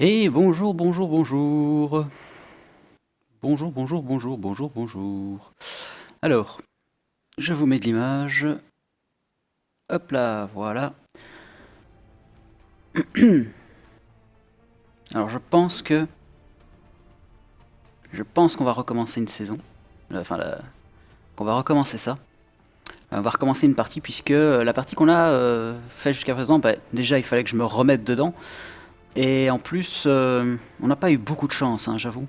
Et bonjour, bonjour, bonjour. Bonjour, bonjour, bonjour, bonjour, bonjour. Alors, je vous mets de l'image. Hop là, voilà. Alors, je pense qu'on va recommencer une saison. Enfin, qu'on va recommencer ça. On va recommencer une partie puisque la partie qu'on a fait jusqu'à présent, bah, déjà il fallait que je me remette dedans. Et en plus, on n'a pas eu beaucoup de chance, hein, j'avoue.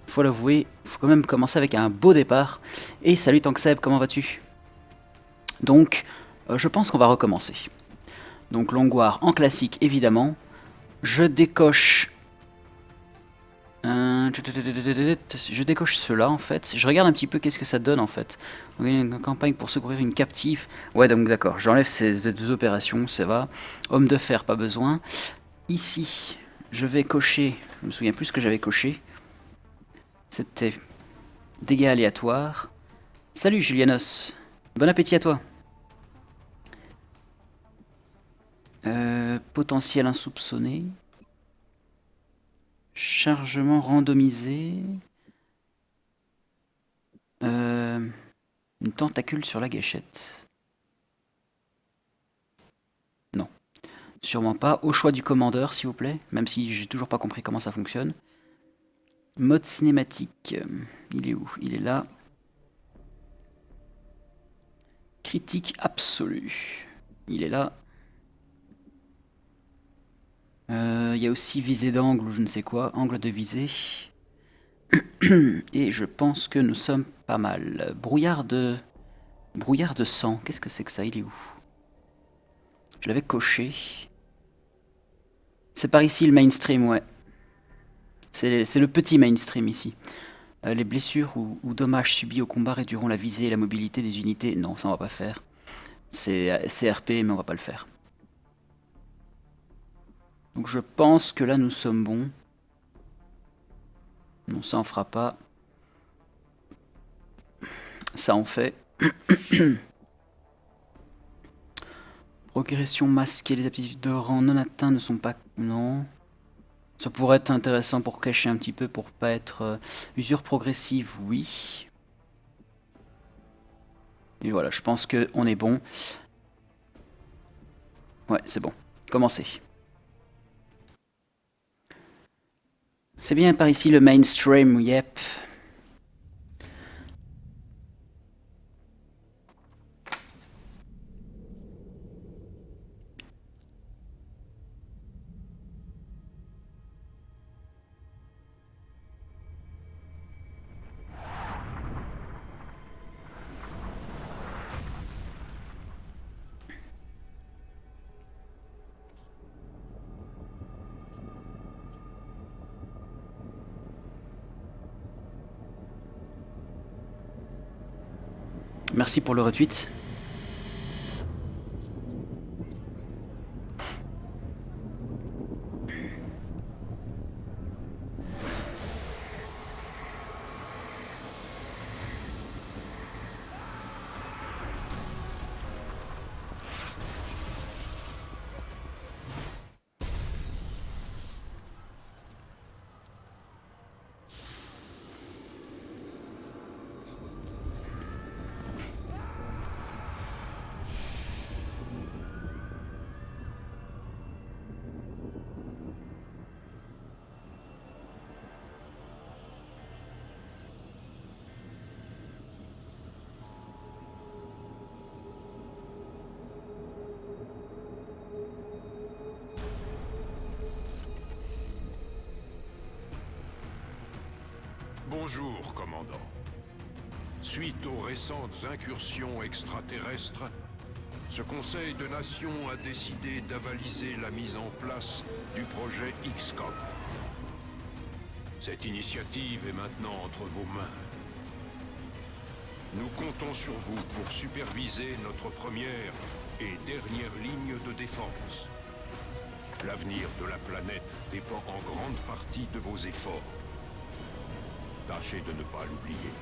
Faut l'avouer, faut quand même commencer avec un beau départ. Et salut Tankseb, comment vas-tu? Donc, je pense qu'on va recommencer. Donc Longoire en classique, évidemment. Je décoche... je décoche cela en fait. Je regarde un petit peu qu'est-ce que ça donne en fait. Une campagne pour secourir une captive. Ouais, donc d'accord, j'enlève ces deux opérations, ça va. Homme de fer, pas besoin. Ici, je vais cocher... Je me souviens plus ce que j'avais coché. C'était dégâts aléatoires. Salut Julianos. Bon appétit à toi. Potentiel insoupçonné. Chargement randomisé. Une tentacule sur la gâchette. Non, sûrement pas. Au choix du commandeur, s'il vous plaît. Même si j'ai toujours pas compris comment ça fonctionne. Mode cinématique. Il est où? Il est là. Critique absolue. Il est là. Il y a aussi visée d'angle ou je ne sais quoi. Angle de visée. Et je pense que nous sommes pas mal. Brouillard de sang. Qu'est-ce que c'est que ça? Il est où? Je l'avais coché. C'est par ici le mainstream, ouais. C'est le petit mainstream ici. Les blessures ou dommages subis au combat réduiront la visée et la mobilité des unités. Non, ça on va pas faire. C'est RP, mais on va pas le faire. Donc je pense que là nous sommes bons. Non, ça en fera pas. Ça en fait. Progression masquée, les aptitudes de rang non atteints ne sont pas... Non. Ça pourrait être intéressant pour cacher un petit peu, pour pas être... usure progressive, oui. Et voilà, je pense qu'on est bon. Ouais, c'est bon. Commencez. C'est bien par ici le mainstream, yep. Merci pour le retweet. Bonjour, commandant. Suite aux récentes incursions extraterrestres, ce Conseil de Nations a décidé d'avaliser la mise en place du projet XCOM. Cette initiative est maintenant entre vos mains. Nous comptons sur vous pour superviser notre première et dernière ligne de défense. L'avenir de la planète dépend en grande partie de vos efforts. Tâchez de ne pas l'oublier.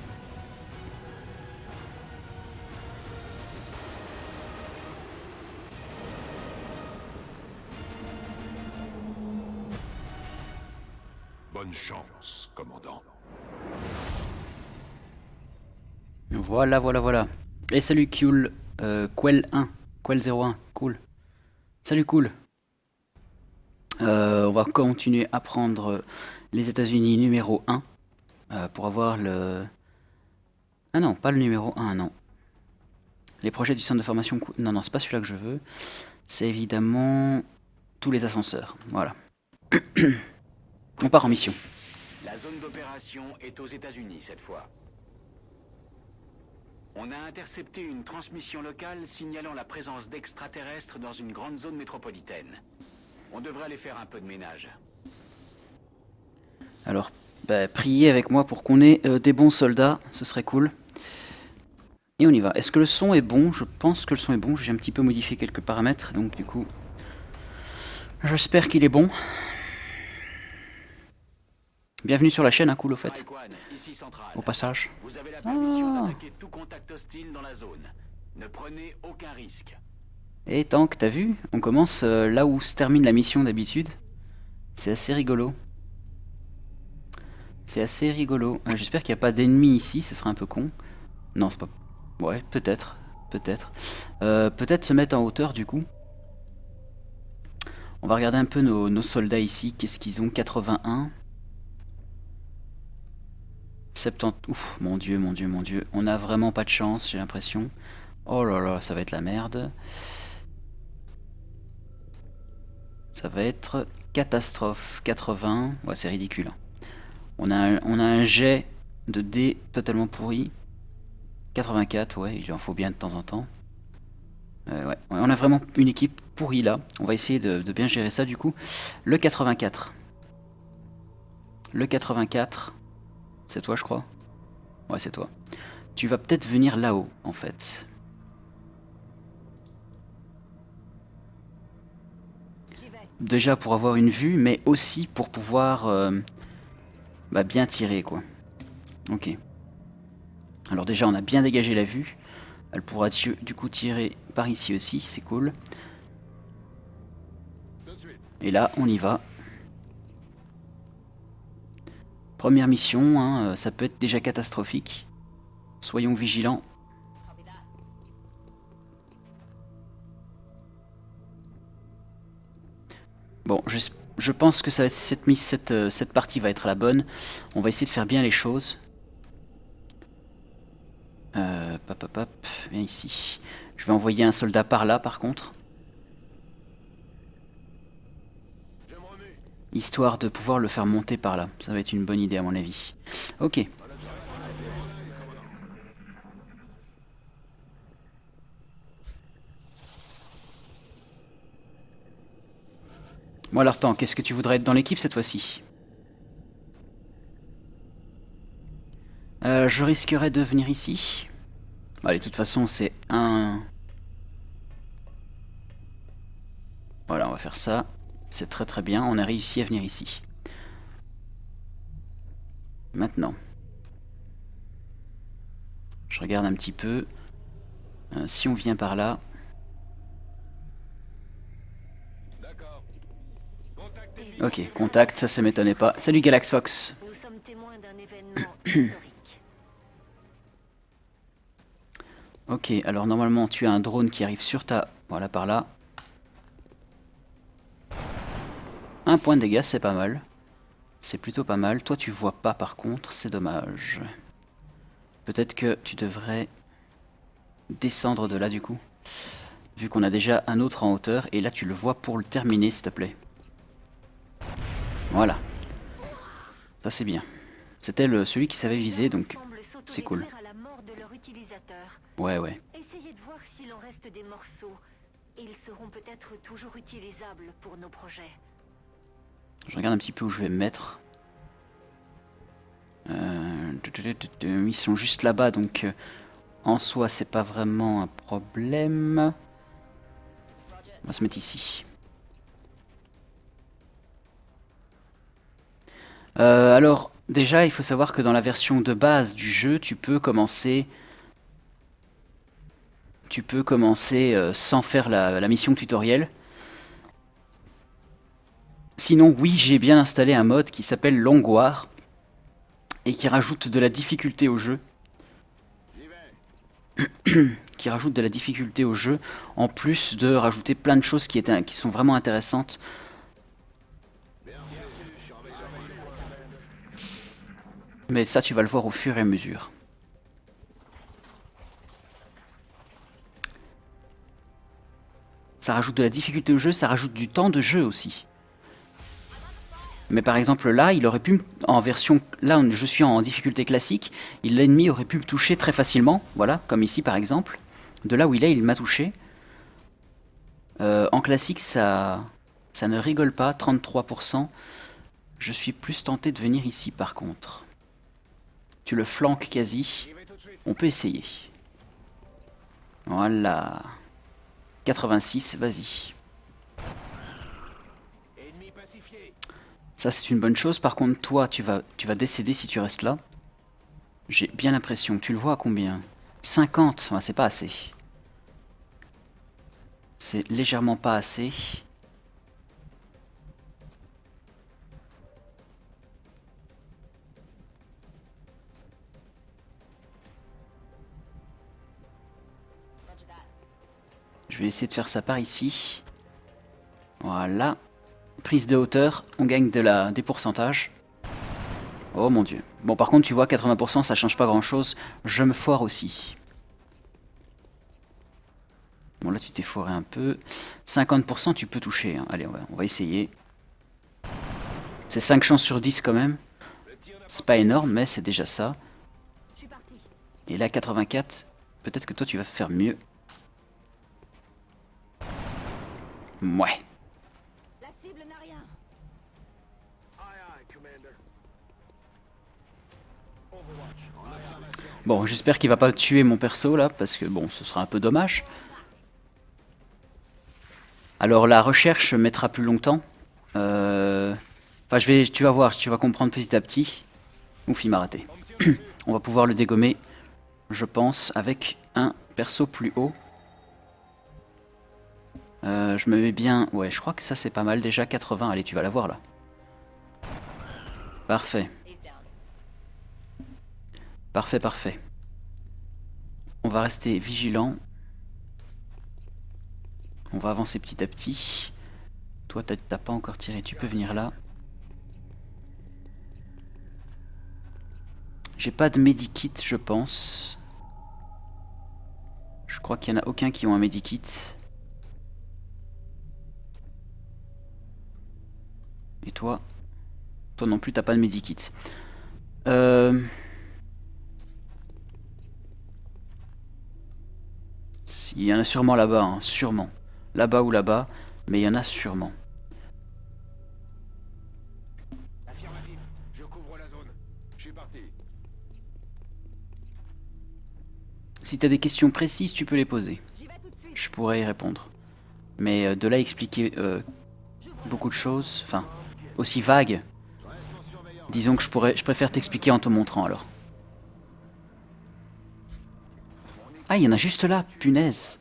Bonne chance, commandant. Voilà, voilà, voilà. Et salut Cool, Quel1, Quel01, cool. Salut Cool. On va continuer à prendre les États-Unis numéro 1 pour avoir le... Ah non, pas le numéro 1, non. Les projets du centre de formation... Non, non, c'est pas celui-là que je veux. C'est évidemment tous les ascenseurs. Voilà. On part en mission. La zone d'opération est aux États-Unis cette fois. On a intercepté une transmission locale signalant la présence d'extraterrestres dans une grande zone métropolitaine. On devrait aller faire un peu de ménage. Alors, bah, priez avec moi pour qu'on ait des bons soldats, ce serait cool. Et on y va. Est-ce que le son est bon? Je pense que le son est bon. J'ai un petit peu modifié quelques paramètres, donc du coup, j'espère qu'il est bon. Bienvenue sur la chaîne, hein, cool au fait. Raikwan, ici Central. Au passage. Vous avez la permission d'attaquer tout contact hostile dans la zone. Ne prenez aucun risque. Et Tank, t'as vu? On commence là où se termine la mission d'habitude. C'est assez rigolo. C'est assez rigolo. J'espère qu'il n'y a pas d'ennemis ici, ce serait un peu con. Non, c'est pas... Ouais, peut-être. Peut-être. Peut-être se mettre en hauteur du coup. On va regarder un peu nos soldats ici. Qu'est-ce qu'ils ont? 81. 70. Ouf, mon dieu, mon dieu, mon dieu. On a vraiment pas de chance, j'ai l'impression. Oh là là, ça va être la merde. Ça va être catastrophe. 80. Ouais, c'est ridicule. On a un jet de dés totalement pourri. 84, ouais, il en faut bien de temps en temps. Ouais, on a vraiment une équipe pourrie là. On va essayer de bien gérer ça du coup. Le 84. Le 84. C'est toi, je crois. Ouais, c'est toi. Tu vas peut-être venir là-haut, en fait. Déjà pour avoir une vue, mais aussi pour pouvoir bah, bien tirer, quoi. Ok. Alors déjà, on a bien dégagé la vue. Elle pourra du coup tirer par ici aussi, c'est cool. Et là, on y va. Première mission, hein, ça peut être déjà catastrophique. Soyons vigilants. Bon, je pense que ça va être cette partie va être la bonne. On va essayer de faire bien les choses. Pop, hop, hop, viens ici. Je vais envoyer un soldat par là, par contre. Histoire de pouvoir le faire monter par là. Ça va être une bonne idée à mon avis. Ok. Bon alors, attends, qu'est-ce que tu voudrais être dans l'équipe cette fois-ci? Je risquerais de venir ici. Allez, de toute façon, c'est un... Voilà, on va faire ça. C'est très très bien, on a réussi à venir ici. Maintenant. Je regarde un petit peu. Si on vient par là... Ok, contact, ça m'étonnait pas. Salut Galax Fox. Nous sommes témoins d'un événement historique. Ok, alors normalement tu as un drone qui arrive sur ta... Voilà, par là. Un point de dégâts, c'est pas mal. C'est plutôt pas mal. Toi tu vois pas par contre, c'est dommage. Peut-être que tu devrais descendre de là du coup. Vu qu'on a déjà un autre en hauteur. Et là tu le vois pour le terminer s'il te plaît. Voilà. Ça c'est bien. C'était celui qui savait viser donc c'est cool. Ouais ouais. Essayez de voir s'il en reste des morceaux. Ils seront peut-être toujours utilisables pour nos projets. Je regarde un petit peu où je vais me mettre. Ils sont juste là-bas donc en soi c'est pas vraiment un problème. On va se mettre ici. Alors, déjà, il faut savoir que dans la version de base du jeu, tu peux commencer sans faire la mission tutoriel. Sinon, oui, j'ai bien installé un mode qui s'appelle Longoire et qui rajoute de la difficulté au jeu. Qui rajoute de la difficulté au jeu, en plus de rajouter plein de choses qui sont vraiment intéressantes. Mais ça, tu vas le voir au fur et à mesure. Ça rajoute de la difficulté au jeu, ça rajoute du temps de jeu aussi. Mais par exemple là, il aurait pu, en version, là je suis en difficulté classique, l'ennemi aurait pu me toucher très facilement, voilà, comme ici par exemple. De là où il est, il m'a touché. En classique, ça ne rigole pas, 33%. Je suis plus tenté de venir ici par contre. Tu le flanques quasi. On peut essayer. Voilà. 86, vas-y. Ça c'est une bonne chose. Par contre, toi, tu vas décéder si tu restes là. J'ai bien l'impression. Tu le vois à combien? 50, ouais, c'est pas assez. C'est légèrement pas assez. Je vais essayer de faire ça par ici. Voilà. Prise de hauteur, on gagne des pourcentages. Oh mon dieu. Bon par contre tu vois 80% ça change pas grand chose. Je me foire aussi. Bon là tu t'es foiré un peu. 50% tu peux toucher. Hein. Allez on va essayer. C'est 5 chances sur 10 quand même. C'est pas énorme mais c'est déjà ça. Et là 84. Peut-être que toi tu vas faire mieux. Ouais. La cible n'a rien. Bon, j'espère qu'il va pas tuer mon perso là, parce que bon, ce sera un peu dommage. Alors la recherche mettra plus longtemps. Enfin, tu vas voir, tu vas comprendre petit à petit. Ouf, il m'a raté. On va pouvoir le dégommer, je pense, avec un perso plus haut. Je me mets bien... Ouais, je crois que ça c'est pas mal déjà, 80. Allez, tu vas l'avoir là. Parfait. Parfait, parfait. On va rester vigilant. On va avancer petit à petit. Toi, t'as pas encore tiré, tu peux venir là. J'ai pas de medikit, je pense. Je crois qu'il y en a aucun qui ont un medikit. Et toi? Toi non plus, t'as pas de medikit. Il y en a sûrement là-bas, hein, sûrement. Là-bas ou là-bas, mais il y en a sûrement. Affirmatif, je couvre la zone. Je suis parti. Si t'as des questions précises, tu peux les poser. Je pourrais y répondre. Mais de là expliquer beaucoup de choses, enfin, aussi vagues, disons que je préfère t'expliquer en te montrant alors. Ah, il y en a juste là, punaise.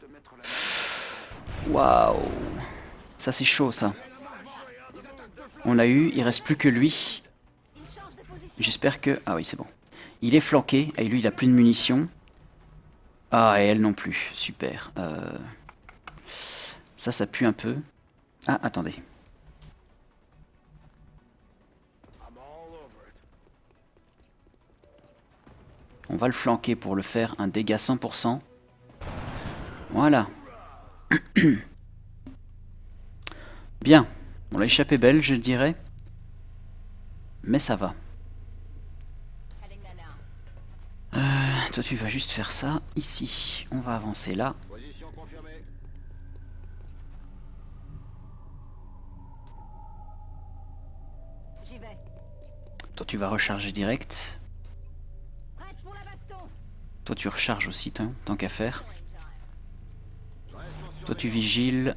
Waouh. Ça c'est chaud ça. On l'a eu, il reste plus que lui. J'espère que... Ah oui, c'est bon. Il est flanqué, et lui il a plus de munitions. Ah, et elle non plus, super. Ça pue un peu. Ah, attendez. On va le flanquer pour le faire un dégât 100%. Voilà. Bien. On l'a échappé belle, je dirais. Mais ça va. Toi, tu vas juste faire ça. Ici, on va avancer là. Position confirmée. J'y vais. Toi, tu vas recharger direct. Prête pour la baston. Toi, tu recharges aussi, tant qu'à faire. Toi, tu vigiles.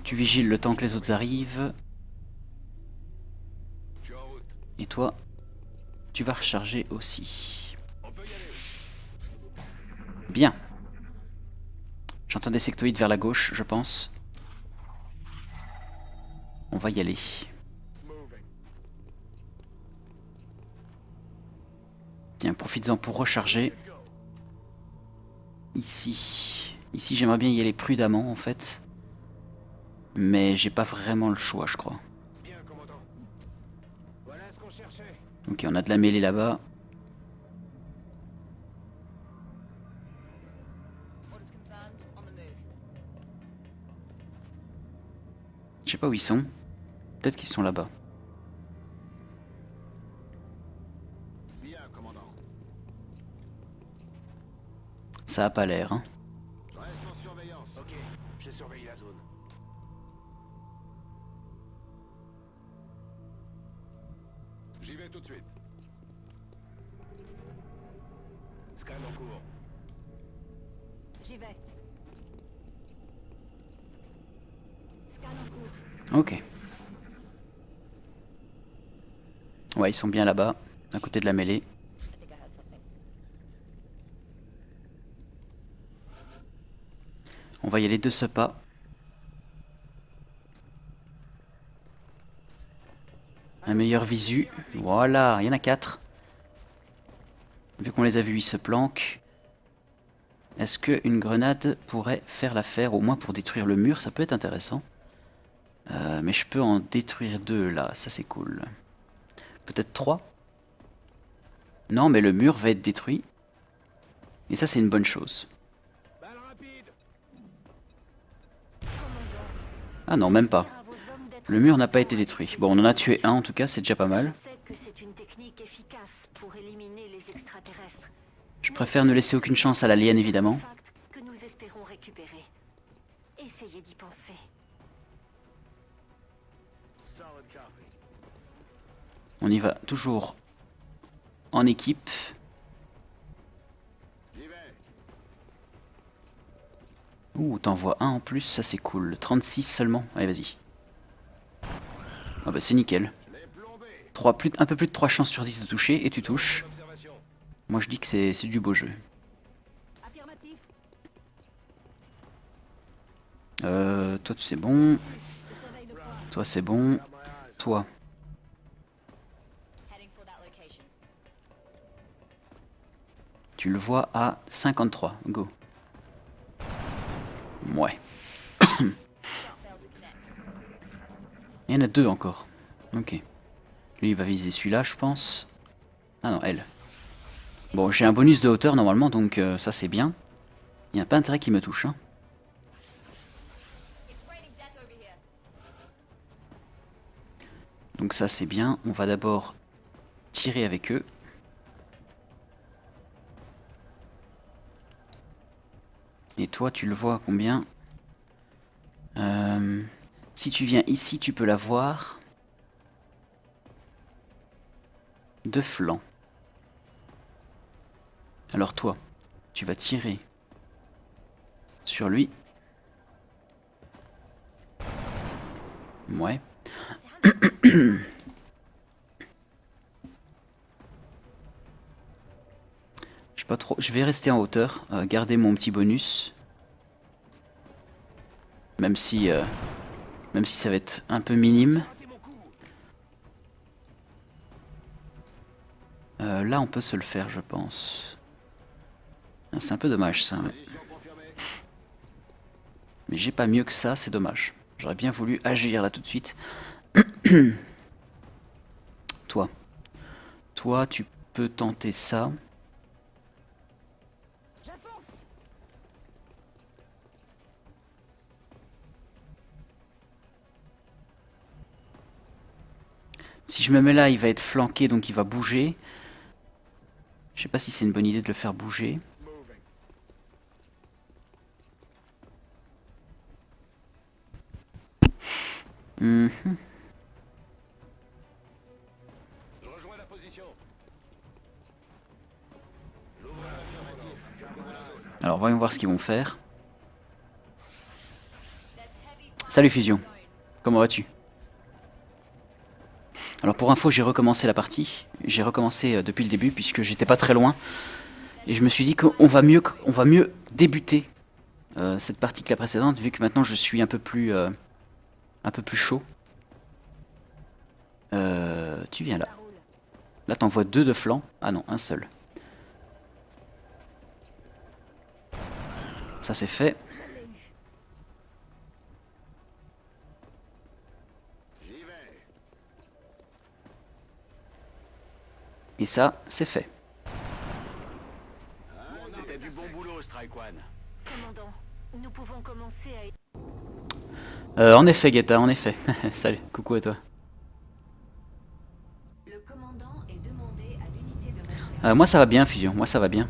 Tu vigiles le temps que les autres arrivent. Je suis en route. Et toi, tu vas recharger aussi. On peut y aller. Bien. J'entends des sectoïdes vers la gauche, je pense. On va y aller. Tiens, profites-en pour recharger. Ici. Ici, j'aimerais bien y aller prudemment, en fait. Mais j'ai pas vraiment le choix, je crois. Bien, commandant. Voilà ce qu'on cherchait. Ok, on a de la mêlée là-bas. Je sais pas où ils sont. Peut-être qu'ils sont là-bas. Bien, commandant. Ça a pas l'air, hein. Reste en surveillance. Ok, je surveille la zone. J'y vais tout de suite. Scan en cours. J'y vais. Scan en cours. Ok. Ouais, ils sont bien là-bas, à côté de la mêlée. On va y aller de ce pas. Un meilleur visu. Voilà, il y en a 4. Vu qu'on les a vus, ils se planquent. Est-ce qu'une grenade pourrait faire l'affaire, au moins pour détruire le mur? Ça peut être intéressant. Mais je peux en détruire 2 là, ça c'est cool. Peut-être 3? Non, mais le mur va être détruit. Et ça c'est une bonne chose. Balle rapide. Ah non, même pas. À vos hommes d'être Le mur n'a pas été détruit. Bon, on en a tué un en tout cas, c'est déjà pas mal. Je sais que c'est une technique efficace pour éliminer les extraterrestres. Je préfère ne laisser aucune chance à l'alien évidemment. Artefact que nous espérons récupérer. Essayez d'y penser. Solid copy. On y va toujours en équipe. J'y vais. Ouh, t'en vois un en plus, ça c'est cool. 36 seulement. Allez, vas-y. Ah bah c'est nickel. Je l'ai plombé. Un peu plus de 3 chances sur 10 de toucher et tu touches. Observation. Moi je dis que c'est du beau jeu. Affirmatif. Toi c'est bon. Je surveille le point. Toi c'est bon. Toi. Heading for that location. Tu le vois à 53. Go. Ouais. Il y en a 2 encore. Ok. Lui il va viser celui-là je pense. Ah non, elle. Bon, j'ai un bonus de hauteur normalement donc ça c'est bien. Il n'y a pas intérêt qu'il me touche. Hein. Donc ça c'est bien. On va d'abord tirer avec eux. Et toi, tu le vois à combien? Si tu viens ici, tu peux la voir. De flanc. Alors toi, tu vas tirer sur lui. Ouais. Je sais pas trop. Je vais rester en hauteur, garder mon petit bonus. Même si ça va être un peu minime. Là, on peut se le faire, je pense. Ah, c'est un peu dommage, ça. Ouais. Position confirmée. Mais j'ai pas mieux que ça, c'est dommage. J'aurais bien voulu agir là tout de suite. Toi. Toi, tu peux tenter ça. Si je me mets là, il va être flanqué, donc il va bouger. Je sais pas si c'est une bonne idée de le faire bouger. Moving. Mhm. Je rejoins la position. Alors voyons voir ce qu'ils vont faire. Salut Fusion, comment vas-tu? Alors pour info, j'ai recommencé la partie. J'ai recommencé depuis le début puisque j'étais pas très loin. Et je me suis dit qu'on va mieux débuter cette partie que la précédente, vu que maintenant je suis un peu plus chaud. Tu viens là. Là t'en vois 2 de flanc. Ah non, un seul. ça c'est fait. Et ça, c'est fait. C'était du bon boulot, Strike One. Commandant, nous pouvons commencer à... En effet, Guetta, en effet. Salut, coucou à toi. Le commandant est demandé à l'unité de recherche. Moi ça va bien, Fusion, moi ça va bien.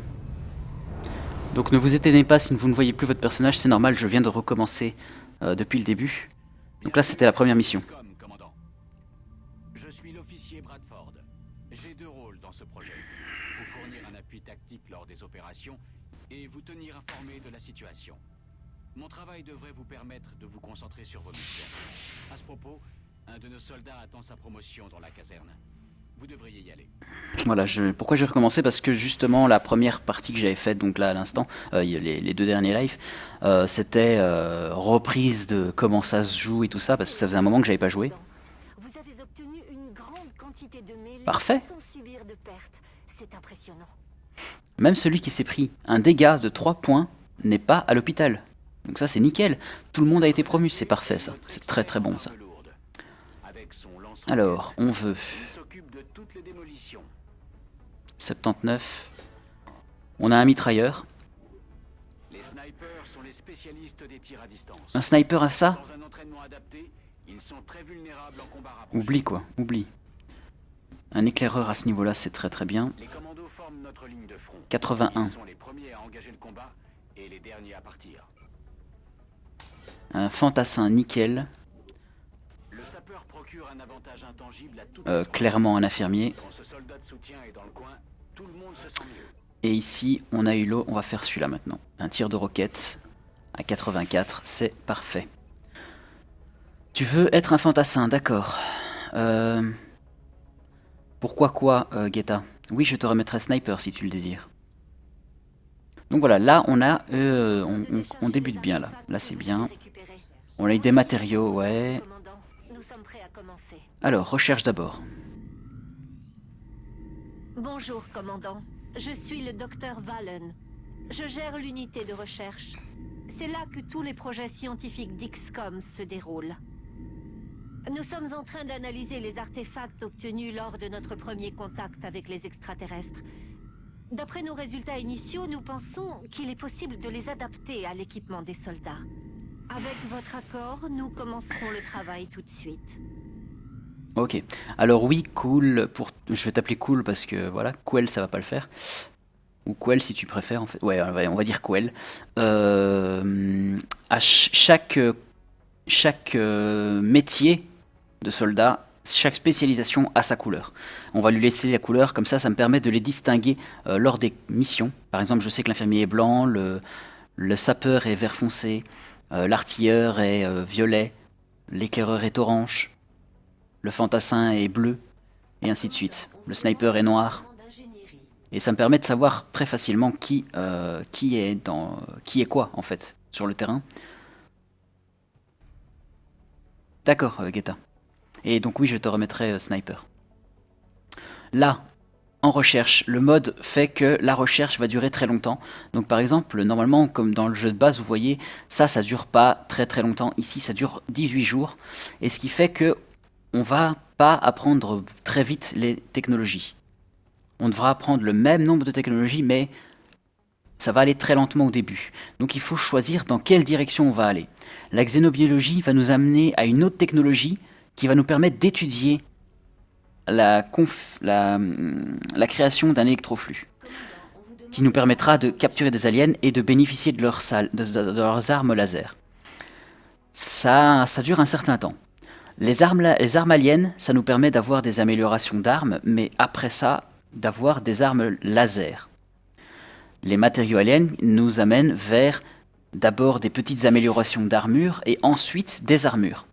Donc ne vous étonnez pas si vous ne voyez plus votre personnage, c'est normal, je viens de recommencer depuis le début. Donc là c'était la première mission. XCOM, commandant. Je suis l'officier Bradford. J'ai 2 rôles dans ce projet. Vous fournir un appui tactique lors des opérations et vous tenir informé de la situation. Mon travail devrait vous permettre de vous concentrer sur vos missions. À ce propos, un de nos soldats attend sa promotion dans la caserne. Vous devriez y aller. Voilà, pourquoi j'ai recommencé? Parce que justement la première partie que j'avais faite, donc là à l'instant, les 2 derniers lives, c'était reprise de comment ça se joue et tout ça, parce que ça faisait un moment que j'avais pas joué. Vous avez obtenu une grande quantité de mêlées Parfait. sans subir de pertes. C'est impressionnant. Même celui qui s'est pris un dégât de 3 points n'est pas à l'hôpital. Donc ça c'est nickel, tout le monde a été promu, c'est parfait ça, c'est très très bon ça. Avec son lance-roquette, Alors, on veut il s'occupe de toutes les démolitions. 79, on a un mitrailleur, Les snipers sont les spécialistes des tirs à distance. un sniper à ça? Sans un entraînement adapté, ils sont très vulnérables en combat rapproché. Oublie quoi, oublie. Un éclaireur à ce niveau là c'est très très bien. Les commandos forment notre ligne de front. 81. Ils sont les premiers à engager le combat et les derniers à partir. Un fantassin nickel, Le sapeur procure un avantage intangible à toute clairement un infirmier. Quand ce soldat de soutien est dans le coin, tout le monde se sent mieux. Et ici on a eu l'eau, on va faire celui-là maintenant. Un tir de roquette à 84, c'est parfait. Tu veux être un fantassin, d'accord. Pourquoi quoi, Guetta? Oui, je te remettrai sniper si tu le désires. Donc voilà, là on a, on débute bien là. Là c'est bien. On a eu des matériaux, ouais. Commandant, nous sommes prêts à commencer. Alors, recherche d'abord. Bonjour, commandant. Je suis le docteur Valen. Je gère l'unité de recherche. C'est là que tous les projets scientifiques d'XCOM se déroulent. Nous sommes en train d'analyser les artefacts obtenus lors de notre premier contact avec les extraterrestres. D'après nos résultats initiaux, nous pensons qu'il est possible de les adapter à l'équipement des soldats. Avec votre accord, nous commencerons le travail tout de suite. Ok. Alors oui, cool. Je vais t'appeler cool parce que voilà, Quell ça va pas le faire. Ou Quell si tu préfères en fait. Ouais, on va dire Quell. À chaque métier de soldat, chaque spécialisation a sa couleur. On va lui laisser la couleur, comme ça me permet de les distinguer lors des missions. Par exemple, je sais que l'infirmier est blanc, le sapeur est vert foncé, l'artilleur est violet, l'éclaireur est orange, le fantassin est bleu, et ainsi de suite. Le sniper est noir. Et ça me permet de savoir très facilement qui est quoi, en fait, sur le terrain. D'accord, Guetta. Et donc oui, je te remettrai sniper. Là, en recherche, le mode fait que la recherche va durer très longtemps. Donc par exemple, normalement, comme dans le jeu de base, vous voyez, ça dure pas très très longtemps. Ici, ça dure 18 jours. Et ce qui fait que on va pas apprendre très vite les technologies. On devra apprendre le même nombre de technologies, mais ça va aller très lentement au début. Donc il faut choisir dans quelle direction on va aller. La xénobiologie va nous amener à une autre technologie qui va nous permettre d'étudier la création d'un électroflux, qui nous permettra de capturer des aliens et de bénéficier de leurs armes laser. Ça dure un certain temps. Les armes aliens, ça nous permet d'avoir des améliorations d'armes, mais après ça, d'avoir des armes laser. Les matériaux aliens nous amènent vers d'abord des petites améliorations d'armure et ensuite des armures.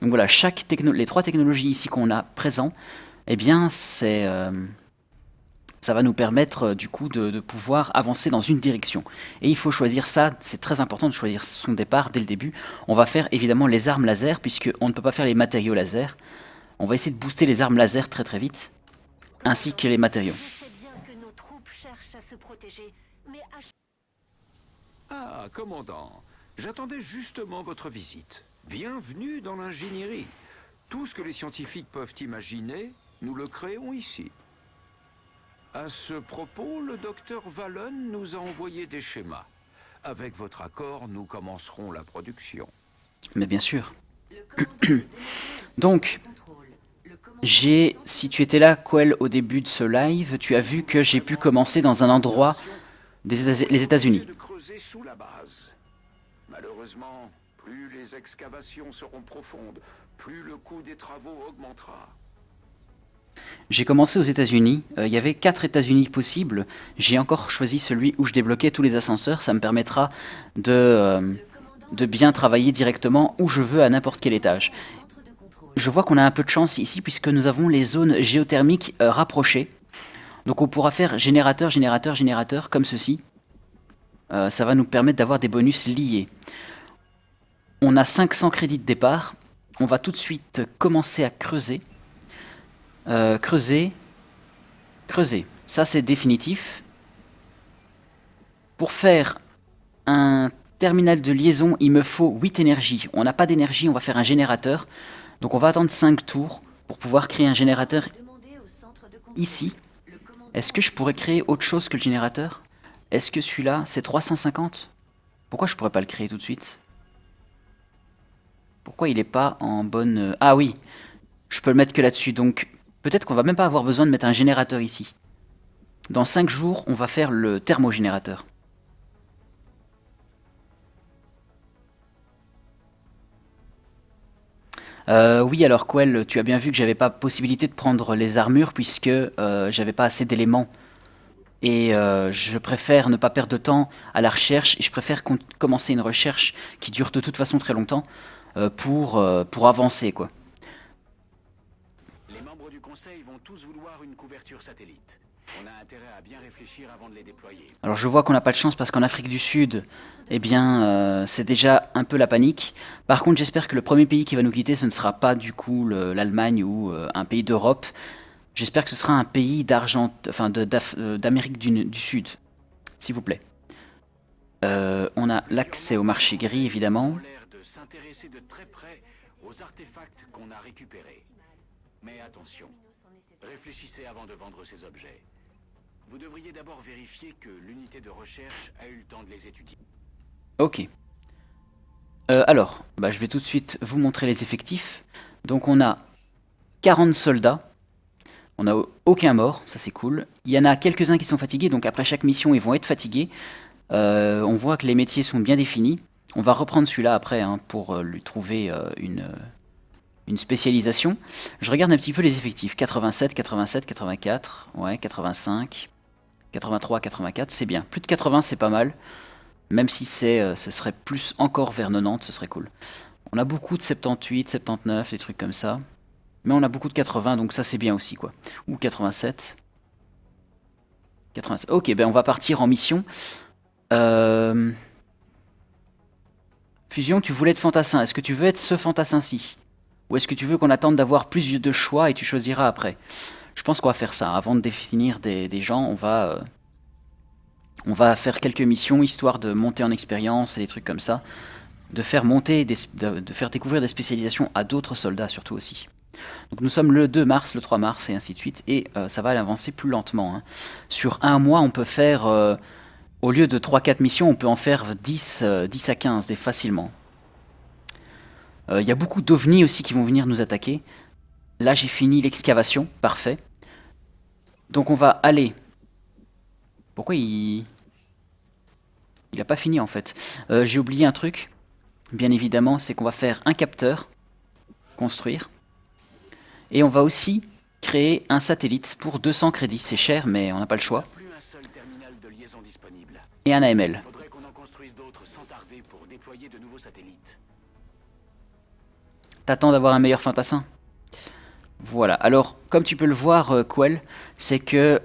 Donc voilà, les 3 technologies ici qu'on a présentes, eh bien ça va nous permettre du coup de pouvoir avancer dans une direction. Et il faut choisir ça, c'est très important de choisir son départ dès le début. On va faire évidemment les armes laser, puisqu'on ne peut pas faire les matériaux laser. On va essayer de booster les armes laser très très vite, ainsi que les matériaux. Je sais bien que nos troupes cherchent à se protéger, mais à Ah, Ah, commandant, j'attendais justement votre visite. Bienvenue dans l'ingénierie. Tout ce que les scientifiques peuvent imaginer, nous le créons ici. À ce propos, le docteur Valen nous a envoyé des schémas. Avec votre accord, nous commencerons la production. Mais bien sûr. Donc, si tu étais là, Quell, au début de ce live, tu as vu que j'ai pu commencer dans un endroit les États-Unis. De creuser sous la base. Malheureusement, plus les excavations seront profondes, plus le coût des travaux augmentera. J'ai commencé aux États-Unis. Il y avait 4 États-Unis possibles. J'ai encore choisi celui où je débloquais tous les ascenseurs. Ça me permettra de bien travailler directement où je veux à n'importe quel étage. Je vois qu'on a un peu de chance ici puisque nous avons les zones géothermiques rapprochées. Donc on pourra faire générateur, générateur, générateur comme ceci. Ça va nous permettre d'avoir des bonus liés. On a 500 crédits de départ. On va tout de suite commencer à creuser. Creuser. Ça c'est définitif. Pour faire un terminal de liaison, il me faut 8 énergies. On n'a pas d'énergie, on va faire un générateur. Donc on va attendre 5 tours pour pouvoir créer un générateur ici. Est-ce que je pourrais créer autre chose que le générateur? Est-ce que celui-là, c'est 350? Pourquoi je pourrais pas le créer tout de suite? Pourquoi il n'est pas en bonne... Ah oui, je peux le mettre que là-dessus. Donc peut-être qu'on va même pas avoir besoin de mettre un générateur ici. Dans 5 jours, on va faire le thermogénérateur. Oui, alors Quell, tu as bien vu que j'avais pas possibilité de prendre les armures puisque j'avais pas assez d'éléments. Et je préfère ne pas perdre de temps à la recherche et je préfère commencer une recherche qui dure de toute façon très longtemps pour avancer, quoi. Les membres du conseil vont tous vouloir une couverture satellite. On a intérêt à bien réfléchir avant de les déployer. Alors je vois qu'on n'a pas de chance parce qu'en Afrique du Sud, eh bien, c'est déjà un peu la panique. Par contre, j'espère que le premier pays qui va nous quitter, ce ne sera pas du coup l'Allemagne ou un pays d'Europe. J'espère que ce sera un pays d'Amérique du Sud, s'il vous plaît. On a l'accès au marché gris, évidemment. On a l'air de s'intéresser de très près aux artefacts qu'on a récupérés. Mais attention, réfléchissez avant de vendre ces objets. Vous devriez d'abord vérifier que l'unité de recherche a eu le temps de les étudier. Ok. Alors, je vais tout de suite vous montrer les effectifs. Donc on a 40 soldats. On n'a aucun mort, ça c'est cool. Il y en a quelques-uns qui sont fatigués, donc après chaque mission ils vont être fatigués. On voit que les métiers sont bien définis. On va reprendre celui-là après pour lui trouver une spécialisation. Je regarde un petit peu les effectifs. 87, 87, 84, ouais, 85, 83, 84, c'est bien. Plus de 80, c'est pas mal. Même si ce serait plus encore vers 90, ce serait cool. On a beaucoup de 78, 79, des trucs comme ça. Mais on a beaucoup de 80, donc ça c'est bien aussi, quoi. Ou 87. 87. Ok, on va partir en mission. Fusion, tu voulais être fantassin. Est-ce que tu veux être ce fantassin-ci? Ou est-ce que tu veux qu'on attende d'avoir plus de choix et tu choisiras après? Je pense qu'on va faire ça. Avant de définir des gens, on va faire quelques missions, histoire de monter en expérience et des trucs comme ça. De faire découvrir des spécialisations à d'autres soldats, surtout aussi. Donc nous sommes le 2 mars, le 3 mars et ainsi de suite. Et ça va avancer plus lentement. Sur un mois, on peut faire... au lieu de 3-4 missions, on peut en faire 10 à 15 facilement. Il y a beaucoup d'ovnis aussi qui vont venir nous attaquer. Là, j'ai fini l'excavation. Parfait. Donc on va aller... Pourquoi il a pas fini en fait. J'ai oublié un truc. Bien évidemment, c'est qu'on va faire un capteur. Construire. Et on va aussi créer un satellite pour 200 crédits. C'est cher, mais on n'a pas le choix. Plus un seul terminal de liaison disponible. Et un AML. Faudrait qu'on en construise d'autres sans tarder pour déployer de nouveaux satellites. T'attends d'avoir un meilleur fantassin? Voilà. Alors, comme tu peux le voir, Quell, c'est que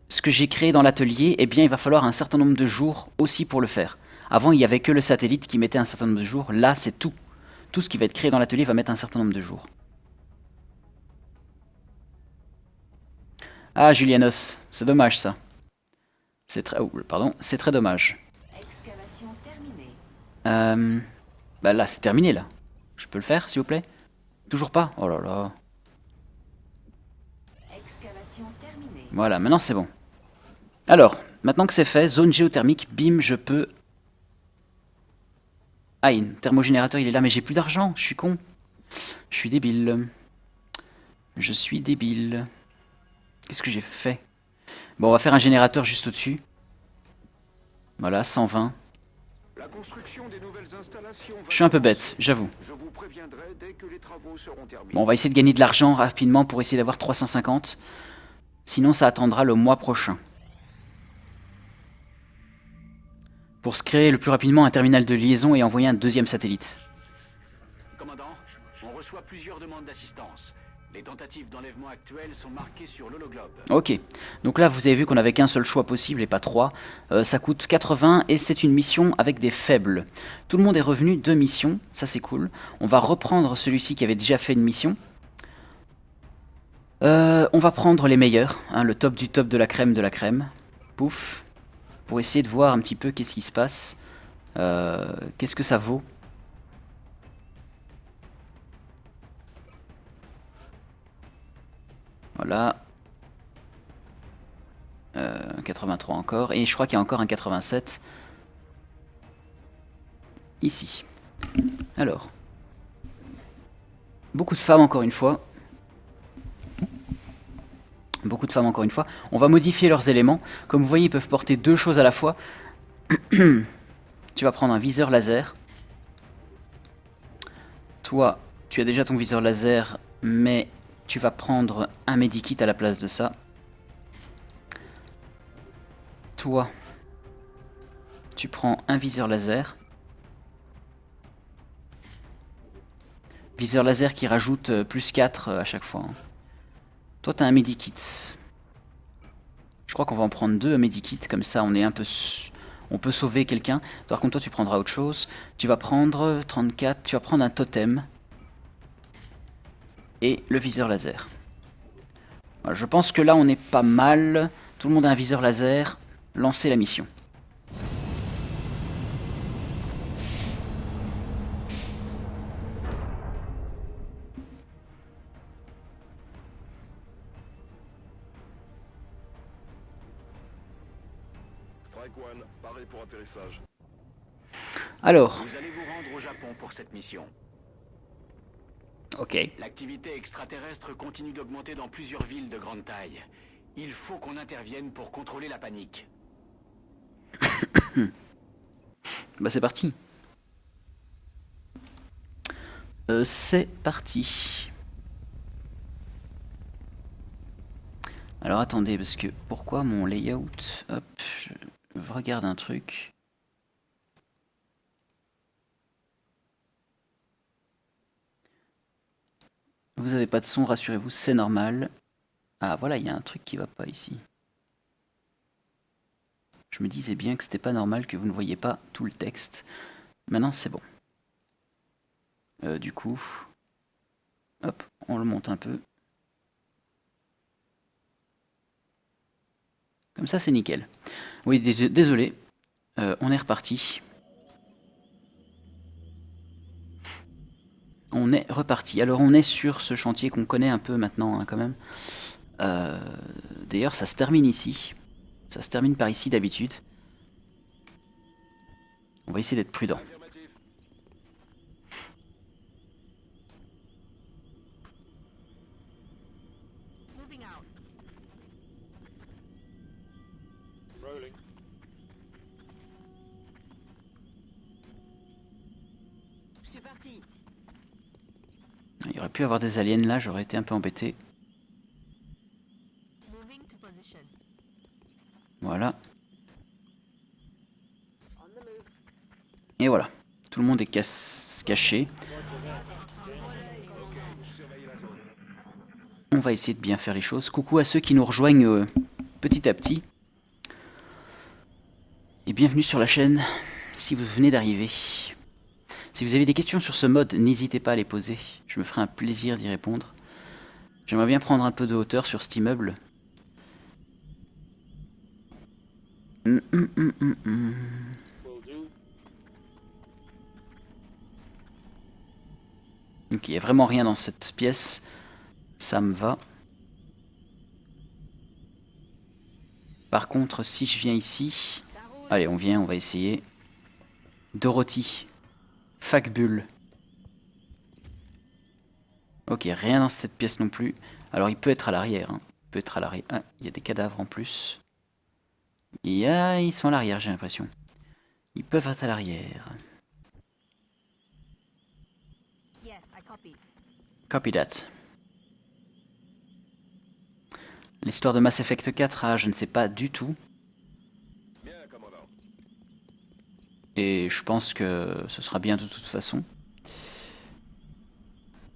ce que j'ai créé dans l'atelier, eh bien, il va falloir un certain nombre de jours aussi pour le faire. Avant, il n'y avait que le satellite qui mettait un certain nombre de jours. Là, c'est tout. Tout ce qui va être créé dans l'atelier va mettre un certain nombre de jours. Ah, Julianos, c'est dommage ça. C'est très dommage. Excavation terminée. Bah là, c'est terminé, là. Je peux le faire, s'il vous plaît? Toujours pas? Oh là là. Excavation terminée. Voilà, maintenant c'est bon. Alors, maintenant que c'est fait, zone géothermique, bim, je peux... Ah, un thermogénérateur, il est là, mais j'ai plus d'argent, je suis con. Je suis débile. Je suis débile. Qu'est-ce que j'ai fait? Bon, on va faire un générateur juste au-dessus. Voilà, 120. La construction des nouvelles installations va Je suis un peu bête, j'avoue. Je vous préviendrai dès que les travaux seront terminés. Bon, on va essayer de gagner de l'argent rapidement pour essayer d'avoir 350. Sinon, ça attendra le mois prochain. Pour se créer le plus rapidement un terminal de liaison et envoyer un deuxième satellite. Commandant, on reçoit plusieurs demandes d'assistance. Les tentatives d'enlèvement actuelles sont marquées sur l'hologlobe. Ok, donc là vous avez vu qu'on avait qu'un seul choix possible et pas trois. Ça coûte 80 et c'est une mission avec des faibles. Tout le monde est revenu de mission, ça c'est cool. On va reprendre celui-ci qui avait déjà fait une mission. On va prendre les meilleurs, hein, le top du top de la crème de la crème. Pouf. Pour essayer de voir un petit peu qu'est-ce qui se passe. Qu'est-ce que ça vaut? Voilà. 83 encore. Et je crois qu'il y a encore un 87. Ici. Alors. Beaucoup de femmes encore une fois. Beaucoup de femmes encore une fois. On va modifier leurs éléments. Comme vous voyez, ils peuvent porter deux choses à la fois. Tu vas prendre un viseur laser. Toi, tu as déjà ton viseur laser, mais tu vas prendre un medikit à la place de ça. Toi, tu prends un viseur laser. Viseur laser qui rajoute plus 4 à chaque fois. Toi, tu as un medikit. Je crois qu'on va en prendre deux medikits, comme ça on est un peu... On peut sauver quelqu'un. Par contre, toi, tu prendras autre chose. Tu vas prendre 34, tu vas prendre un totem. Et le viseur laser. Voilà, je pense que là, on est pas mal. Tout le monde a un viseur laser. Lancez la mission. Strike One, pareil pour atterrissage. Alors, Vous allez vous rendre au Japon pour cette mission. ok. L'activité extraterrestre continue d'augmenter dans plusieurs villes de grande taille. Il faut qu'on intervienne pour contrôler la panique. Bah c'est parti. C'est parti. Alors attendez, parce que pourquoi mon layout... Hop, je regarde un truc. Vous avez pas de son, rassurez-vous, c'est normal. Ah voilà, il y a un truc qui va pas ici. Je me disais bien que c'était pas normal que vous ne voyiez pas tout le texte. Maintenant c'est bon. Du coup, hop, on le monte un peu. Comme ça c'est nickel. Oui, désolé, on est reparti. On est reparti. Alors on est sur ce chantier qu'on connaît un peu maintenant hein, quand même. D'ailleurs ça se termine ici. Ça se termine par ici d'habitude. On va essayer d'être prudent. Je suis parti. Il y aurait pu avoir des aliens là, j'aurais été un peu embêté. Moving to position. Voilà. Et voilà. Tout le monde est caché. On va essayer de bien faire les choses. Coucou à ceux qui nous rejoignent petit à petit. Et bienvenue sur la chaîne si vous venez d'arriver. Si vous avez des questions sur ce mode, n'hésitez pas à les poser. Je me ferai un plaisir d'y répondre. J'aimerais bien prendre un peu de hauteur sur cet immeuble. Ok, il n'y a vraiment rien dans cette pièce. Ça me va. Par contre, si je viens ici... Allez, on vient, on va essayer. Dorothy. Facbulle. Ok, rien dans cette pièce non plus. Alors, il peut être à l'arrière. Hein. Il peut être à l'arrière. Ah, il y a des cadavres en plus. Ils sont à l'arrière, j'ai l'impression. Ils peuvent être à l'arrière. Copy that. L'histoire de Mass Effect 4, ah, je ne sais pas du tout. Et je pense que ce sera bien de toute façon.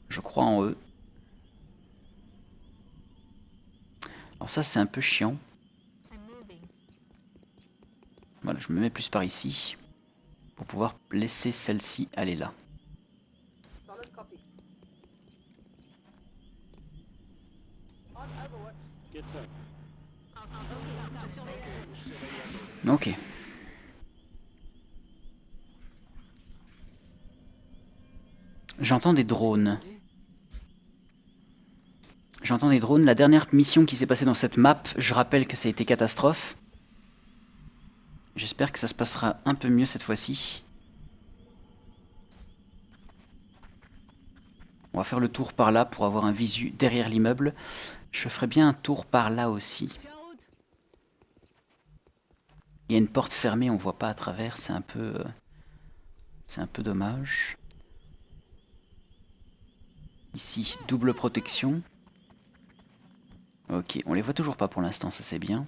Je crois en eux. Alors ça, c'est un peu chiant. Voilà, je me mets plus par ici. Pour pouvoir laisser celle-ci aller là. Ok. J'entends des drones. J'entends des drones. La dernière mission qui s'est passée dans cette map, je rappelle que ça a été catastrophe. J'espère que ça se passera un peu mieux cette fois-ci. On va faire le tour par là pour avoir un visu derrière l'immeuble. Je ferai bien un tour par là aussi. Il y a une porte fermée, on voit pas à travers, c'est un peu dommage. Ici, double protection. Ok, on les voit toujours pas pour l'instant, ça c'est bien.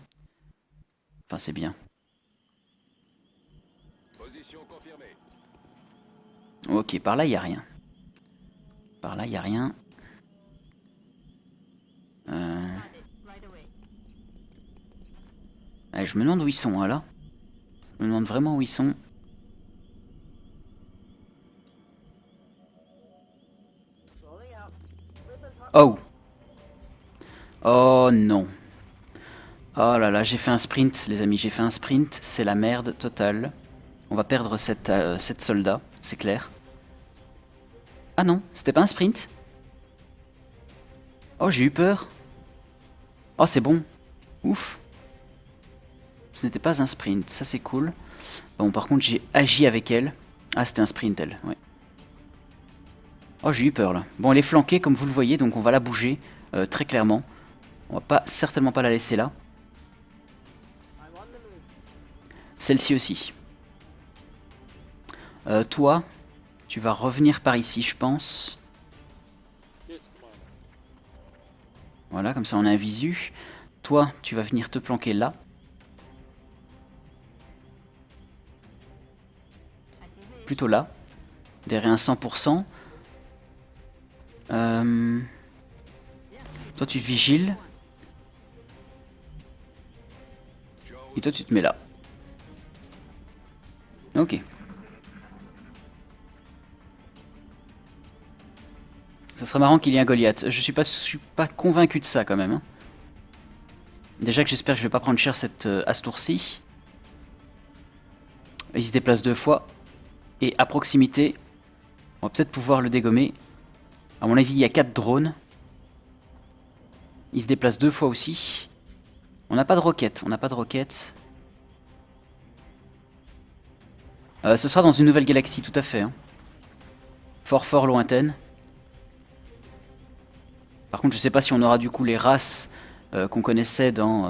Enfin, c'est bien. Ok, par là, il n'y a rien. Par là, il n'y a rien. Allez, je me demande où ils sont, hein, là. Je me demande vraiment où ils sont. Oh! Oh non. Oh là là, j'ai fait un sprint, les amis. J'ai fait un sprint. C'est la merde totale. On va perdre cette soldat, c'est clair. Ah non, c'était pas un sprint. Oh, j'ai eu peur. Oh, c'est bon. Ouf. Ce n'était pas un sprint, ça c'est cool. Bon, par contre, j'ai agi avec elle. Ah, c'était un sprint, elle, ouais. Oh, j'ai eu peur, là. Bon, elle est flanquée, comme vous le voyez, donc on va la bouger, très clairement. On va certainement pas la laisser là. Celle-ci aussi. Toi, tu vas revenir par ici, je pense. Voilà, comme ça on a un visu. Toi, tu vas venir te planquer là. Plutôt là. Derrière un 100%. Toi, tu vigiles. Et toi, tu te mets là. Ok. Ça serait marrant qu'il y ait un Goliath. Je suis pas convaincu de ça quand même. Hein. Déjà que j'espère que je vais pas prendre cher à ce tour-ci. Il se déplace 2 fois. Et à proximité, on va peut-être pouvoir le dégommer. À mon avis, il y a 4 drones. Il se déplace 2 fois aussi. On n'a pas de roquettes. Ce sera dans une nouvelle galaxie, tout à fait. Hein. Fort lointaine. Par contre, je sais pas si on aura du coup les races qu'on connaissait dans...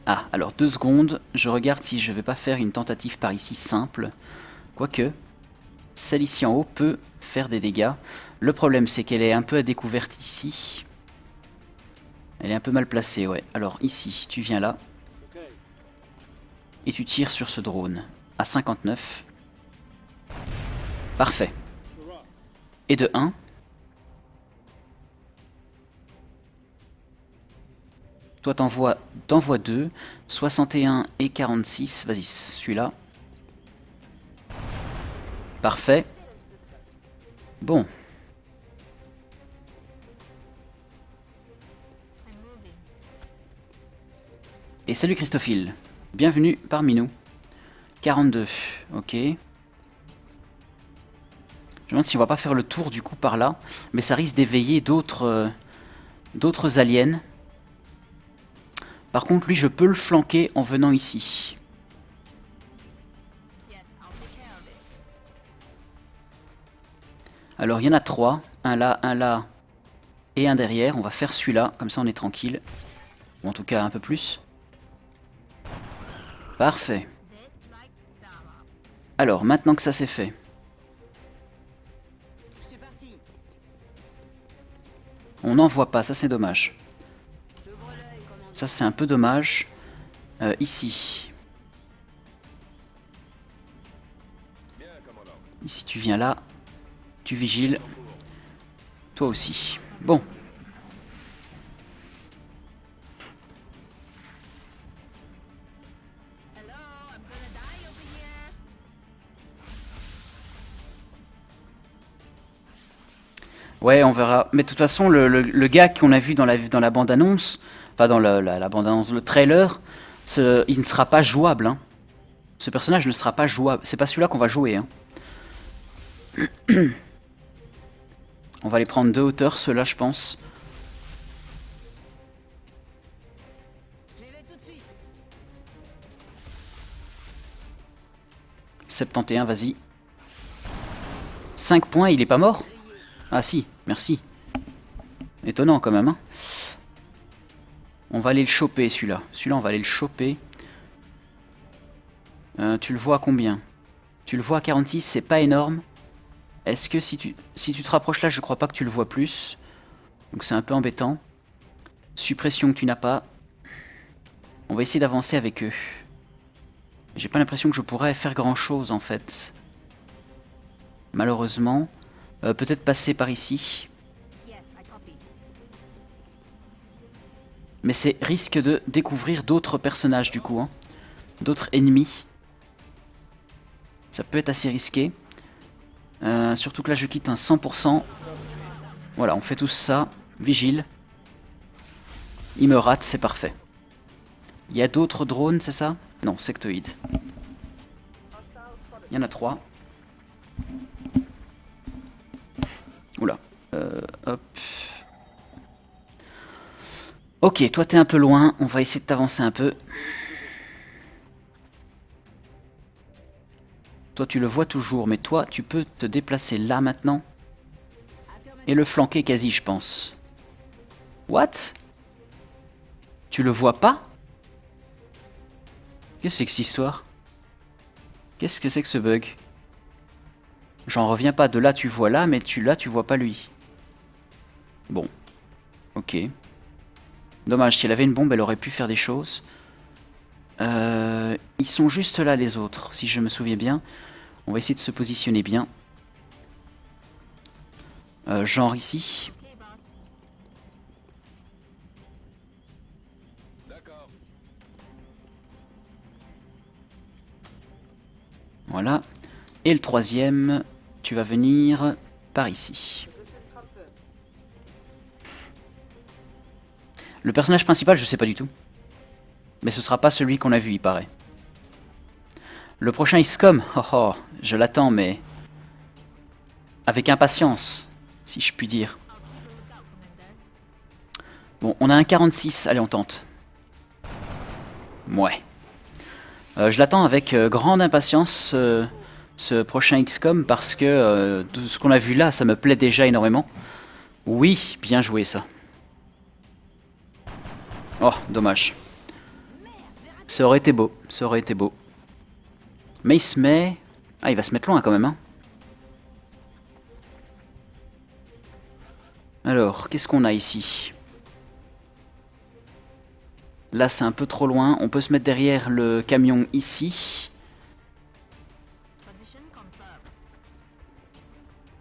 Ah, alors 2 secondes. Je regarde si je vais pas faire une tentative par ici simple. Quoique, celle ici en haut peut faire des dégâts. Le problème, c'est qu'elle est un peu à découvert ici. Elle est un peu mal placée, ouais. Alors ici, tu viens là. Et tu tires sur ce drone. À 59. Parfait. Et de 1. Toi, t'envoies 2. 61 et 46. Vas-y, celui-là. Parfait. Bon. Et salut Christophile. Bienvenue parmi nous. 42. Ok. Je me demande si on va pas faire le tour du coup par là. Mais ça risque d'éveiller d'autres aliens. Par contre, lui, je peux le flanquer en venant ici. Alors, il y en a 3. Un là et un derrière. On va faire celui-là, comme ça on est tranquille. Ou en tout cas un peu plus. Parfait. Alors, maintenant que ça c'est fait. On n'en voit pas, ça c'est dommage. Ça c'est un peu dommage. Ici. Ici tu viens là. Tu vigiles. Toi aussi. Bon. Ouais, on verra. Mais de toute façon, le gars qu'on a vu dans la bande-annonce, enfin dans la bande-annonce, le trailer, il ne sera pas jouable. Hein. Ce personnage ne sera pas jouable. C'est pas celui-là qu'on va jouer. Hein. On va les prendre de hauteur, ceux-là, je pense. « 71, vas-y. 5 points, il est pas mort? Ah si, merci. Étonnant quand même. Hein. On va aller le choper, celui-là. Celui-là, on va aller le choper. Tu le vois à combien? Tu le vois à 46, c'est pas énorme. Est-ce que si tu te rapproches là, je crois pas que tu le vois plus. Donc c'est un peu embêtant. Suppression que tu n'as pas. On va essayer d'avancer avec eux. J'ai pas l'impression que je pourrais faire grand chose en fait. Malheureusement. Peut-être passer par ici. Mais c'est risque de découvrir d'autres personnages du coup. Hein. D'autres ennemis. Ça peut être assez risqué. Surtout que là je quitte un 100%. Voilà, on fait tous ça. Vigile. Il me rate, c'est parfait. Il y a d'autres drones, c'est ça? Non, sectoïde. Il y en a 3. Oula. Hop. Ok, toi t'es un peu loin. On va essayer de t'avancer un peu. Toi tu le vois toujours, mais toi tu peux te déplacer là maintenant. Et le flanquer quasi, je pense. What? Tu le vois pas? Qu'est-ce que c'est que cette histoire? Qu'est-ce que c'est que ce bug? J'en reviens pas. De là tu vois là, mais là tu vois pas lui. Bon. Ok. Dommage, si elle avait une bombe, elle aurait pu faire des choses. Ils sont juste là les autres, si je me souviens bien. On va essayer de se positionner bien. Genre ici. Voilà. Et le troisième, tu vas venir par ici. Le personnage principal, je sais pas du tout. Mais ce sera pas celui qu'on a vu, il paraît. Le prochain XCOM, oh oh, je l'attends, mais avec impatience, si je puis dire. Bon, on a un 46, allez on tente. Ouais. Je l'attends avec grande impatience, ce prochain XCOM, parce que tout ce qu'on a vu là, ça me plaît déjà énormément. Oui, bien joué ça. Oh, dommage. Ça aurait été beau, ça aurait été beau. Mais il se met... Ah, il va se mettre loin quand même, hein. Alors, qu'est-ce qu'on a ici? Là, c'est un peu trop loin. On peut se mettre derrière le camion ici.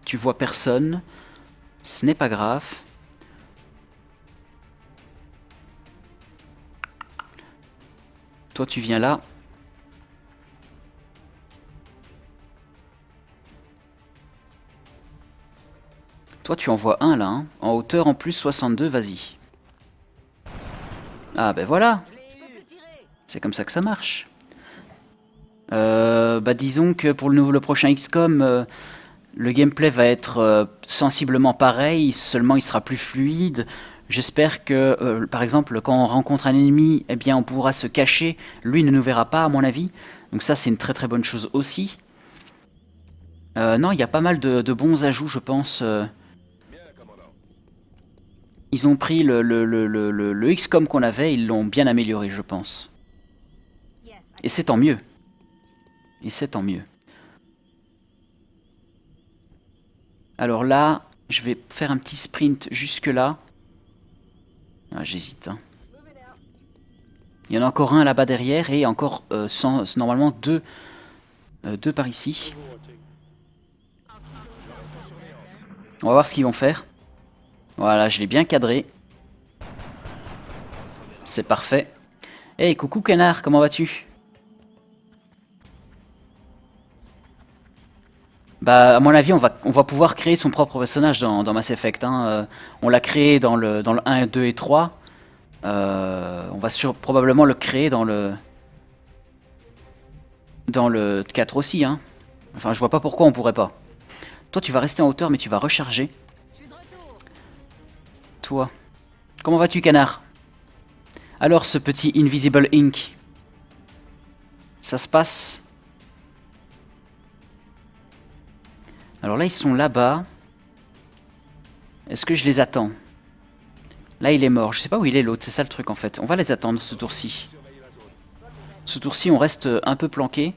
Tu vois personne. Ce n'est pas grave. Toi, tu viens là. Toi, tu en vois un là. Hein. En hauteur en plus 62, vas-y. Ah, ben voilà. C'est comme ça que ça marche. Bah disons que pour le prochain XCOM, Le gameplay va être sensiblement pareil, seulement il sera plus fluide. J'espère que, par exemple, quand on rencontre un ennemi, eh bien, on pourra se cacher. Lui ne nous verra pas, à mon avis. Donc ça, c'est une très très bonne chose aussi. Non, il y a pas mal de bons ajouts, je pense. Ils ont pris le XCOM qu'on avait, ils l'ont bien amélioré, je pense. Et c'est tant mieux. Et c'est tant mieux. Alors là, je vais faire un petit sprint jusque là. Ah, j'hésite. Hein. Il y en a encore un là-bas derrière et encore normalement deux par ici. On va voir ce qu'ils vont faire. Voilà, je l'ai bien cadré. C'est parfait. Hey, coucou canard, comment vas-tu? Bah, à mon avis, on va pouvoir créer son propre personnage dans Mass Effect. Hein. On l'a créé dans le 1, 2 et 3. On va probablement le créer dans le 4 aussi. Hein. Enfin, je vois pas pourquoi on pourrait pas. Toi, tu vas rester en hauteur, mais tu vas recharger. Toi. Comment vas-tu, canard? Alors, ce petit Invisible Ink. Ça se passe? Alors là, ils sont là-bas. Est-ce que je les attends? Là, il est mort. Je sais pas où il est, l'autre. C'est ça le truc, en fait. On va les attendre, ce tour-ci. Ce tour-ci, on reste un peu planqué.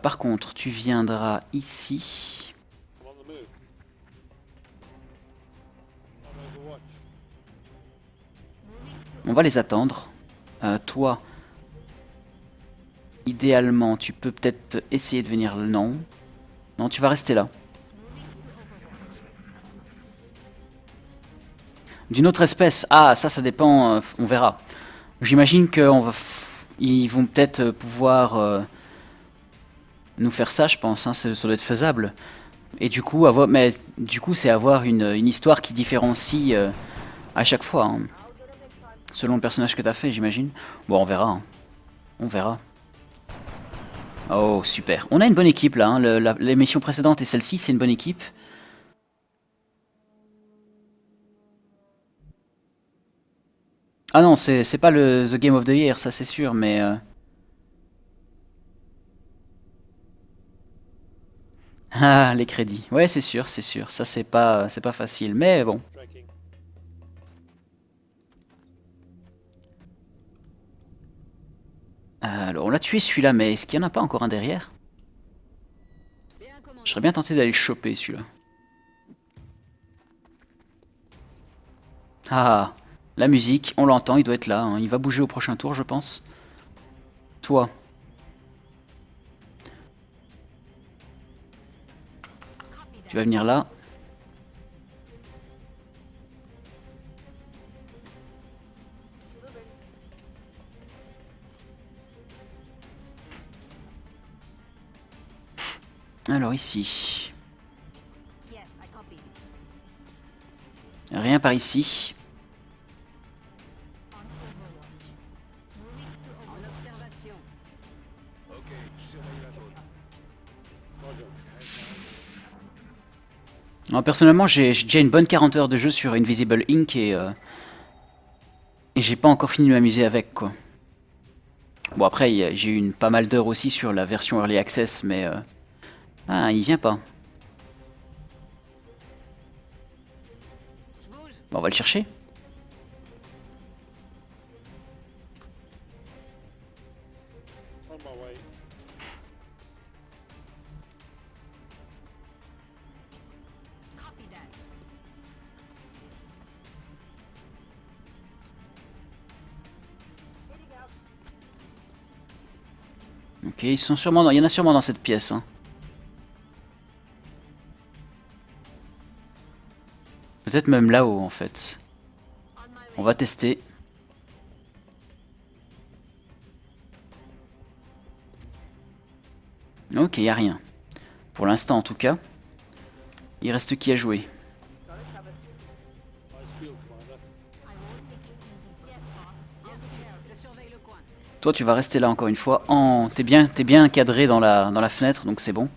Par contre, tu viendras ici. On va les attendre. Toi, idéalement, tu peux peut-être essayer de venir... Non. Non, tu vas rester là. D'une autre espèce. Ah, ça dépend. On verra. J'imagine ils vont peut-être pouvoir nous faire ça, je pense. Hein, ça doit être faisable. Et du coup, c'est avoir une histoire qui différencie à chaque fois. Hein, selon le personnage que tu as fait, j'imagine. Bon, on verra. Hein. On verra. Oh, super. On a une bonne équipe là. Hein. Les missions précédentes et celle-ci, c'est une bonne équipe. Ah non, c'est pas le The Game of the Year, ça c'est sûr, mais... Ah, les crédits. Ouais, c'est sûr, c'est sûr. Ça, c'est pas facile, mais bon. Alors, on l'a tué celui-là, mais est-ce qu'il n'y en a pas encore un derrière? Je serais bien tenté d'aller le choper, celui-là. Ah, la musique, on l'entend, il doit être là. Hein. Il va bouger au prochain tour, je pense. Toi. Tu vas venir là. Alors ici. Rien par ici. Non, personnellement, j'ai déjà une bonne 40 heures de jeu sur Invisible Ink et j'ai pas encore fini de m'amuser avec, quoi. Bon, après, j'ai eu pas mal d'heures aussi sur la version Early Access, mais... Ah, il vient pas. Bon, on va le chercher. Ok, ils sont sûrement il y en a sûrement dans cette pièce. Hein. Peut-être même là-haut en fait. On va tester. Ok, il n'y a rien. Pour l'instant en tout cas. Il reste qui à jouer? Toi tu vas rester là encore une fois. T'es bien cadré dans la fenêtre donc c'est bon.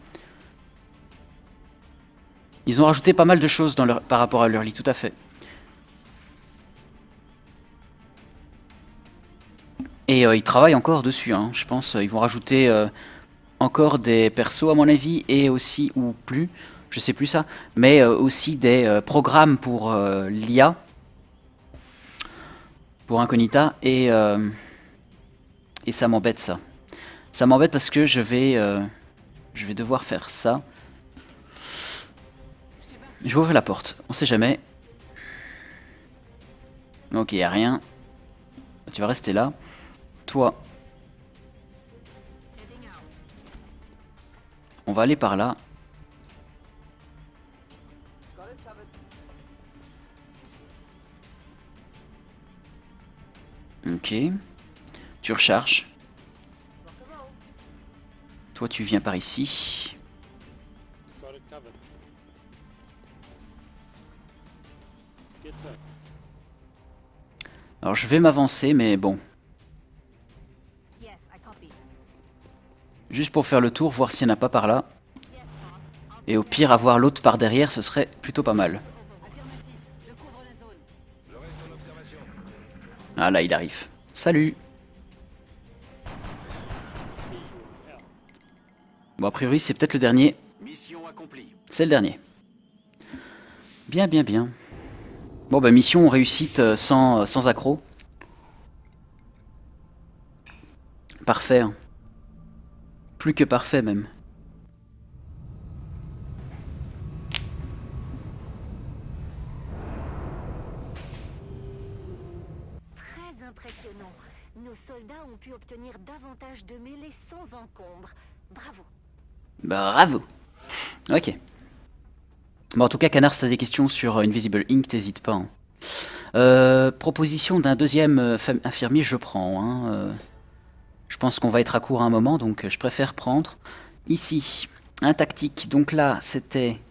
Ils ont rajouté pas mal de choses par rapport à l'Early, tout à fait. Et ils travaillent encore dessus, hein. Je pense ils vont rajouter encore des persos à mon avis, et aussi, ou plus, je sais plus ça, mais aussi des programmes pour l'IA, pour Incognita, et ça m'embête ça. Ça m'embête parce que je vais devoir faire ça. Je vais ouvrir la porte, on sait jamais. Ok, y a rien. Tu vas rester là. Toi, on va aller par là. Ok. Tu recharges. Toi, tu viens par ici. Alors, je vais m'avancer, mais bon. Juste pour faire le tour, voir s'il n'y en a pas par là. Et au pire, avoir l'autre par derrière, ce serait plutôt pas mal. Ah là, il arrive. Salut! Bon, a priori, c'est peut-être le dernier. Mission accomplie. C'est le dernier. Bien, bien, bien. Bon, bah, mission réussite sans accroc. Parfait. Hein. Plus que parfait, même. Très impressionnant. Nos soldats ont pu obtenir davantage de mêlées sans encombre. Bravo. Bravo. Ok. Bon, en tout cas, Canard, si t'as des questions sur Invisible Ink, t'hésites pas. Hein. Proposition d'un deuxième infirmier, je prends. Hein. Je pense qu'on va être à court à un moment, donc je préfère prendre. Ici, un tactique. Donc là, c'était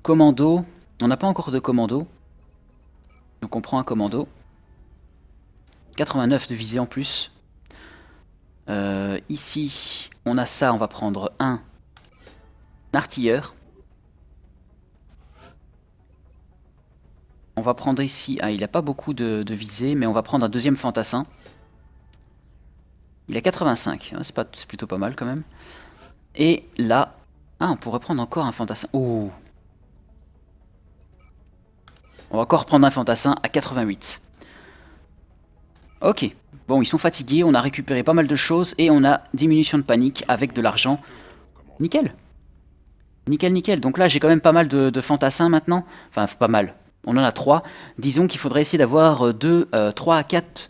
commando. On n'a pas encore de commando. Donc on prend un commando. 89 de visée en plus. Ici, on a ça, on va prendre un artilleur. On va prendre ici, ah il n'a pas beaucoup de visée, mais on va prendre un deuxième fantassin. Il a 85, hein, c'est plutôt pas mal quand même. Et là, ah on pourrait prendre encore un fantassin. Oh. On va encore prendre un fantassin à 88. Ok, bon ils sont fatigués, on a récupéré pas mal de choses et on a diminution de panique avec de l'argent. Nickel. Nickel, nickel. Donc là j'ai quand même pas mal de fantassins maintenant. Enfin pas mal. On en a 3. Disons qu'il faudrait essayer d'avoir 3 à 4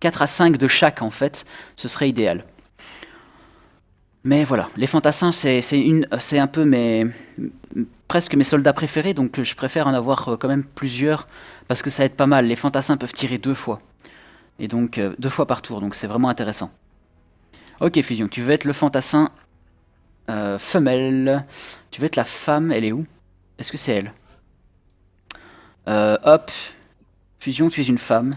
à 5 de chaque en fait. Ce serait idéal. Mais voilà, les fantassins c'est un peu presque mes soldats préférés. Donc je préfère en avoir quand même plusieurs. Parce que ça aide pas mal. Les fantassins peuvent tirer 2 fois. Et donc 2 fois par tour. Donc c'est vraiment intéressant. Ok Fusion, tu veux être le fantassin femelle. Tu veux être la femme, elle est où? Est-ce que c'est elle? Hop. Fusion, tu es une femme.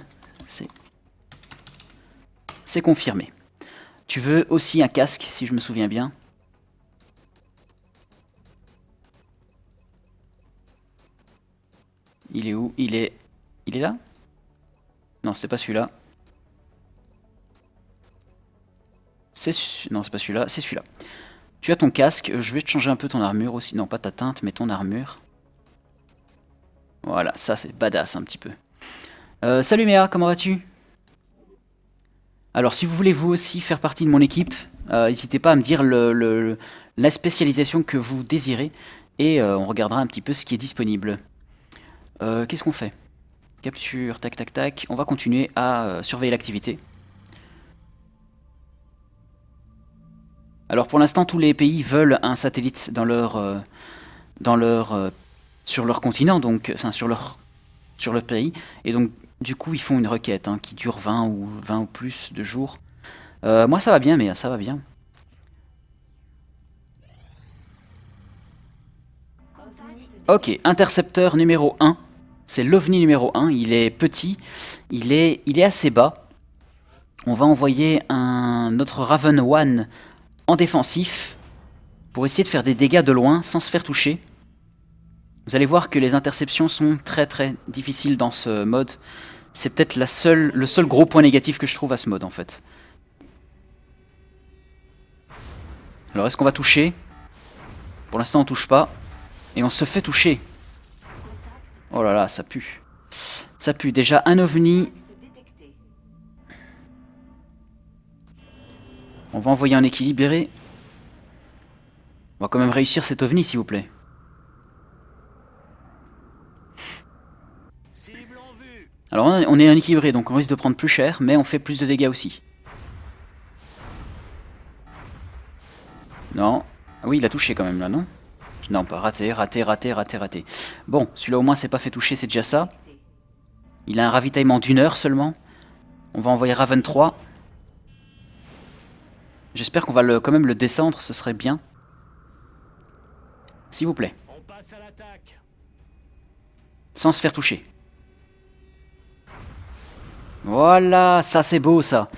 C'est confirmé. Tu veux aussi un casque, si je me souviens bien. Il est où? Il est là? Non, c'est pas celui-là. Non, c'est pas celui-là, c'est celui-là. Tu as ton casque, je vais te changer un peu ton armure aussi. Non, pas ta teinte, mais ton armure. Voilà, ça c'est badass un petit peu. Salut Méa, comment vas-tu? Alors si vous voulez vous aussi faire partie de mon équipe, n'hésitez pas à me dire la spécialisation que vous désirez. Et on regardera un petit peu ce qui est disponible. Qu'est-ce qu'on fait? Capture, tac tac tac. On va continuer à surveiller l'activité. Alors pour l'instant tous les pays veulent un satellite sur leur continent, donc enfin sur leur pays, et donc du coup ils font une requête hein, qui dure 20 ou plus de jours. Moi ça va bien, mais ça va bien. Ok, intercepteur numéro 1, c'est l'OVNI numéro 1, il est petit, il est assez bas. On va envoyer notre Raven One en défensif pour essayer de faire des dégâts de loin sans se faire toucher. Vous allez voir que les interceptions sont très très difficiles dans ce mode. C'est peut-être le seul gros point négatif que je trouve à ce mode en fait. Alors est-ce qu'on va toucher? Pour l'instant on touche pas. Et on se fait toucher. Oh là là, ça pue. Ça pue. Déjà un ovni. On va envoyer un équilibré. On va quand même réussir cet ovni s'il vous plaît. Alors on est un équilibré donc on risque de prendre plus cher mais on fait plus de dégâts aussi. Non. Ah oui il a touché quand même là non? Non pas raté, raté, raté, raté, raté. Bon celui-là au moins c'est pas fait toucher, c'est déjà ça. Il a un ravitaillement d'1 heure seulement. On va envoyer Raven 3. J'espère qu'on va quand même le descendre, ce serait bien. S'il vous plaît. Sans se faire toucher. Voilà, ça c'est beau ça.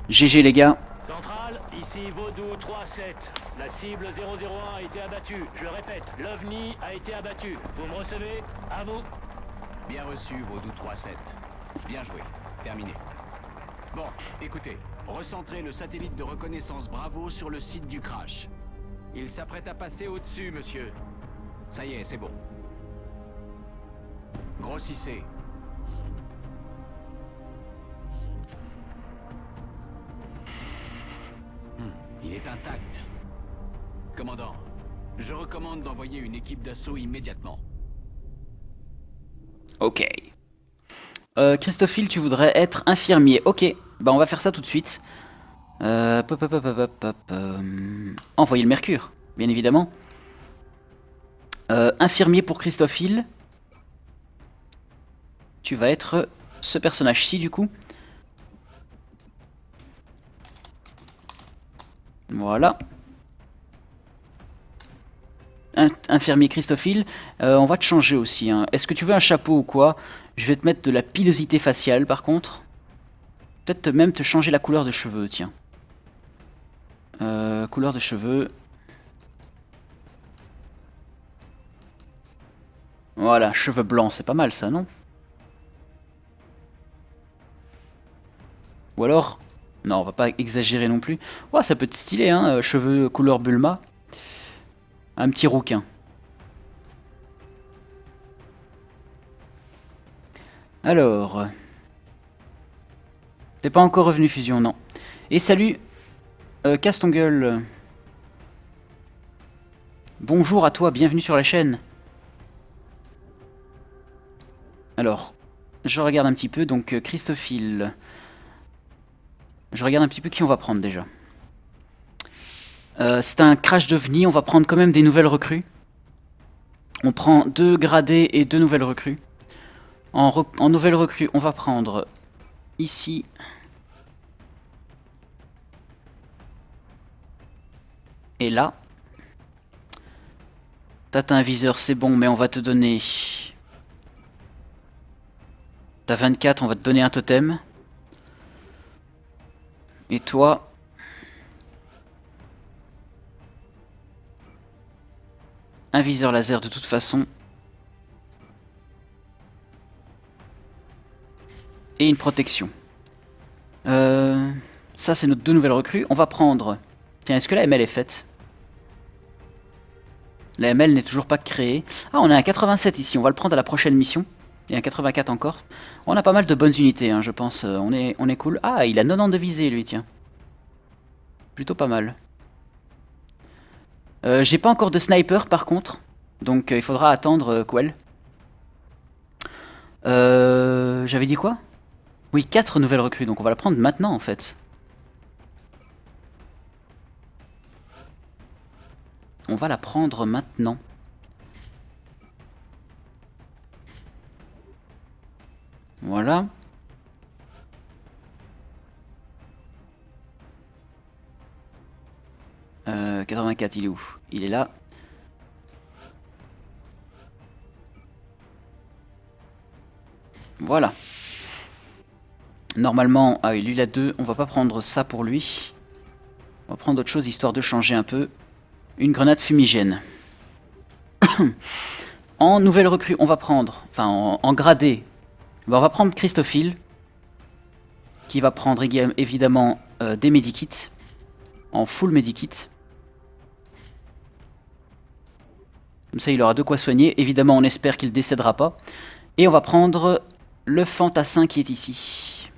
GG les gars. Centrale, ici Vaudou 3-7. La cible 001 a été abattue. Je répète, l'OVNI a été abattu. Vous me recevez? À vous. Bien reçu, Vaudou 3-7. Bien joué. Terminé. Bon, écoutez, recentrez le satellite de reconnaissance Bravo sur le site du crash. Il s'apprête à passer au-dessus, monsieur. Ça y est, c'est bon. Grossissez. Il est intact. Commandant, je recommande d'envoyer une équipe d'assaut immédiatement. Ok. Christophile, tu voudrais être infirmier. Ok, bah on va faire ça tout de suite. Envoyer le mercure, bien évidemment. Infirmier pour Christophile. Tu vas être ce personnage-ci du coup. Voilà. Infirmier Christophile. On va te changer aussi. Hein. Est-ce que tu veux un chapeau ou quoi? Je vais te mettre de la pilosité faciale par contre. Peut-être même te changer la couleur de cheveux, tiens. Couleur de cheveux. Voilà, cheveux blancs, c'est pas mal ça, non? Ou alors... Non, on va pas exagérer non plus. Ouais, ça peut être stylé, hein, cheveux couleur Bulma. Un petit rouquin. Alors... T'es pas encore revenu, Fusion, non. Et salut, casse ton gueule. Bonjour à toi, bienvenue sur la chaîne. Alors, je regarde un petit peu, donc Christophile. Je regarde un petit peu qui on va prendre déjà. C'est un crash d'OVNI, on va prendre quand même des nouvelles recrues. On prend 2 gradés et 2 nouvelles recrues. En nouvelles recrues, on va prendre ici. Et là. T'as un viseur, c'est bon, mais on va te donner... T'as 24, on va te donner un totem. Et toi... Un viseur laser de toute façon. Et une protection. Ça c'est nos 2 nouvelles recrues. On va prendre... Tiens, est-ce que la ML est faite? La ML n'est toujours pas créée. Ah, on a un 87 ici, on va le prendre à la prochaine mission. Et un 84 encore. On a pas mal de bonnes unités, hein, je pense. On est cool. Ah, il a 90 de visée, lui, tiens. Plutôt pas mal. J'ai pas encore de sniper, par contre. Donc, il faudra attendre Quell. J'avais dit quoi? Oui, 4 nouvelles recrues, donc on va la prendre maintenant, en fait. On va la prendre maintenant. Voilà. Euh, 84, il est où? Il est là. Voilà. Normalement, ah oui, lui il a 2. On va pas prendre ça pour lui. On va prendre autre chose histoire de changer un peu. Une grenade fumigène. En nouvelle recrue, on va prendre, enfin en gradé, on va prendre Christophile, qui va prendre évidemment des medikits, en full medikit. Comme ça, il aura de quoi soigner. Évidemment, on espère qu'il ne décédera pas. Et on va prendre le fantassin qui est ici.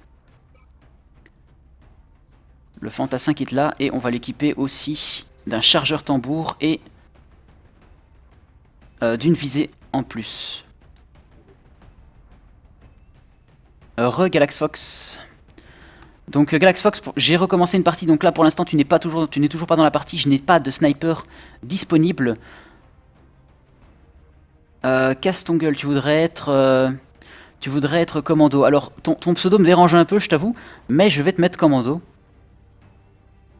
Le fantassin qui est là. Et on va l'équiper aussi d'un chargeur tambour et d'une visée en plus. Galax Fox. Donc Galax Fox, j'ai recommencé une partie. Donc là, pour l'instant, tu n'es toujours pas dans la partie. Je n'ai pas de sniper disponible. Casse ton gueule, tu voudrais être commando. Alors, ton pseudo me dérange un peu, je t'avoue, mais je vais te mettre commando.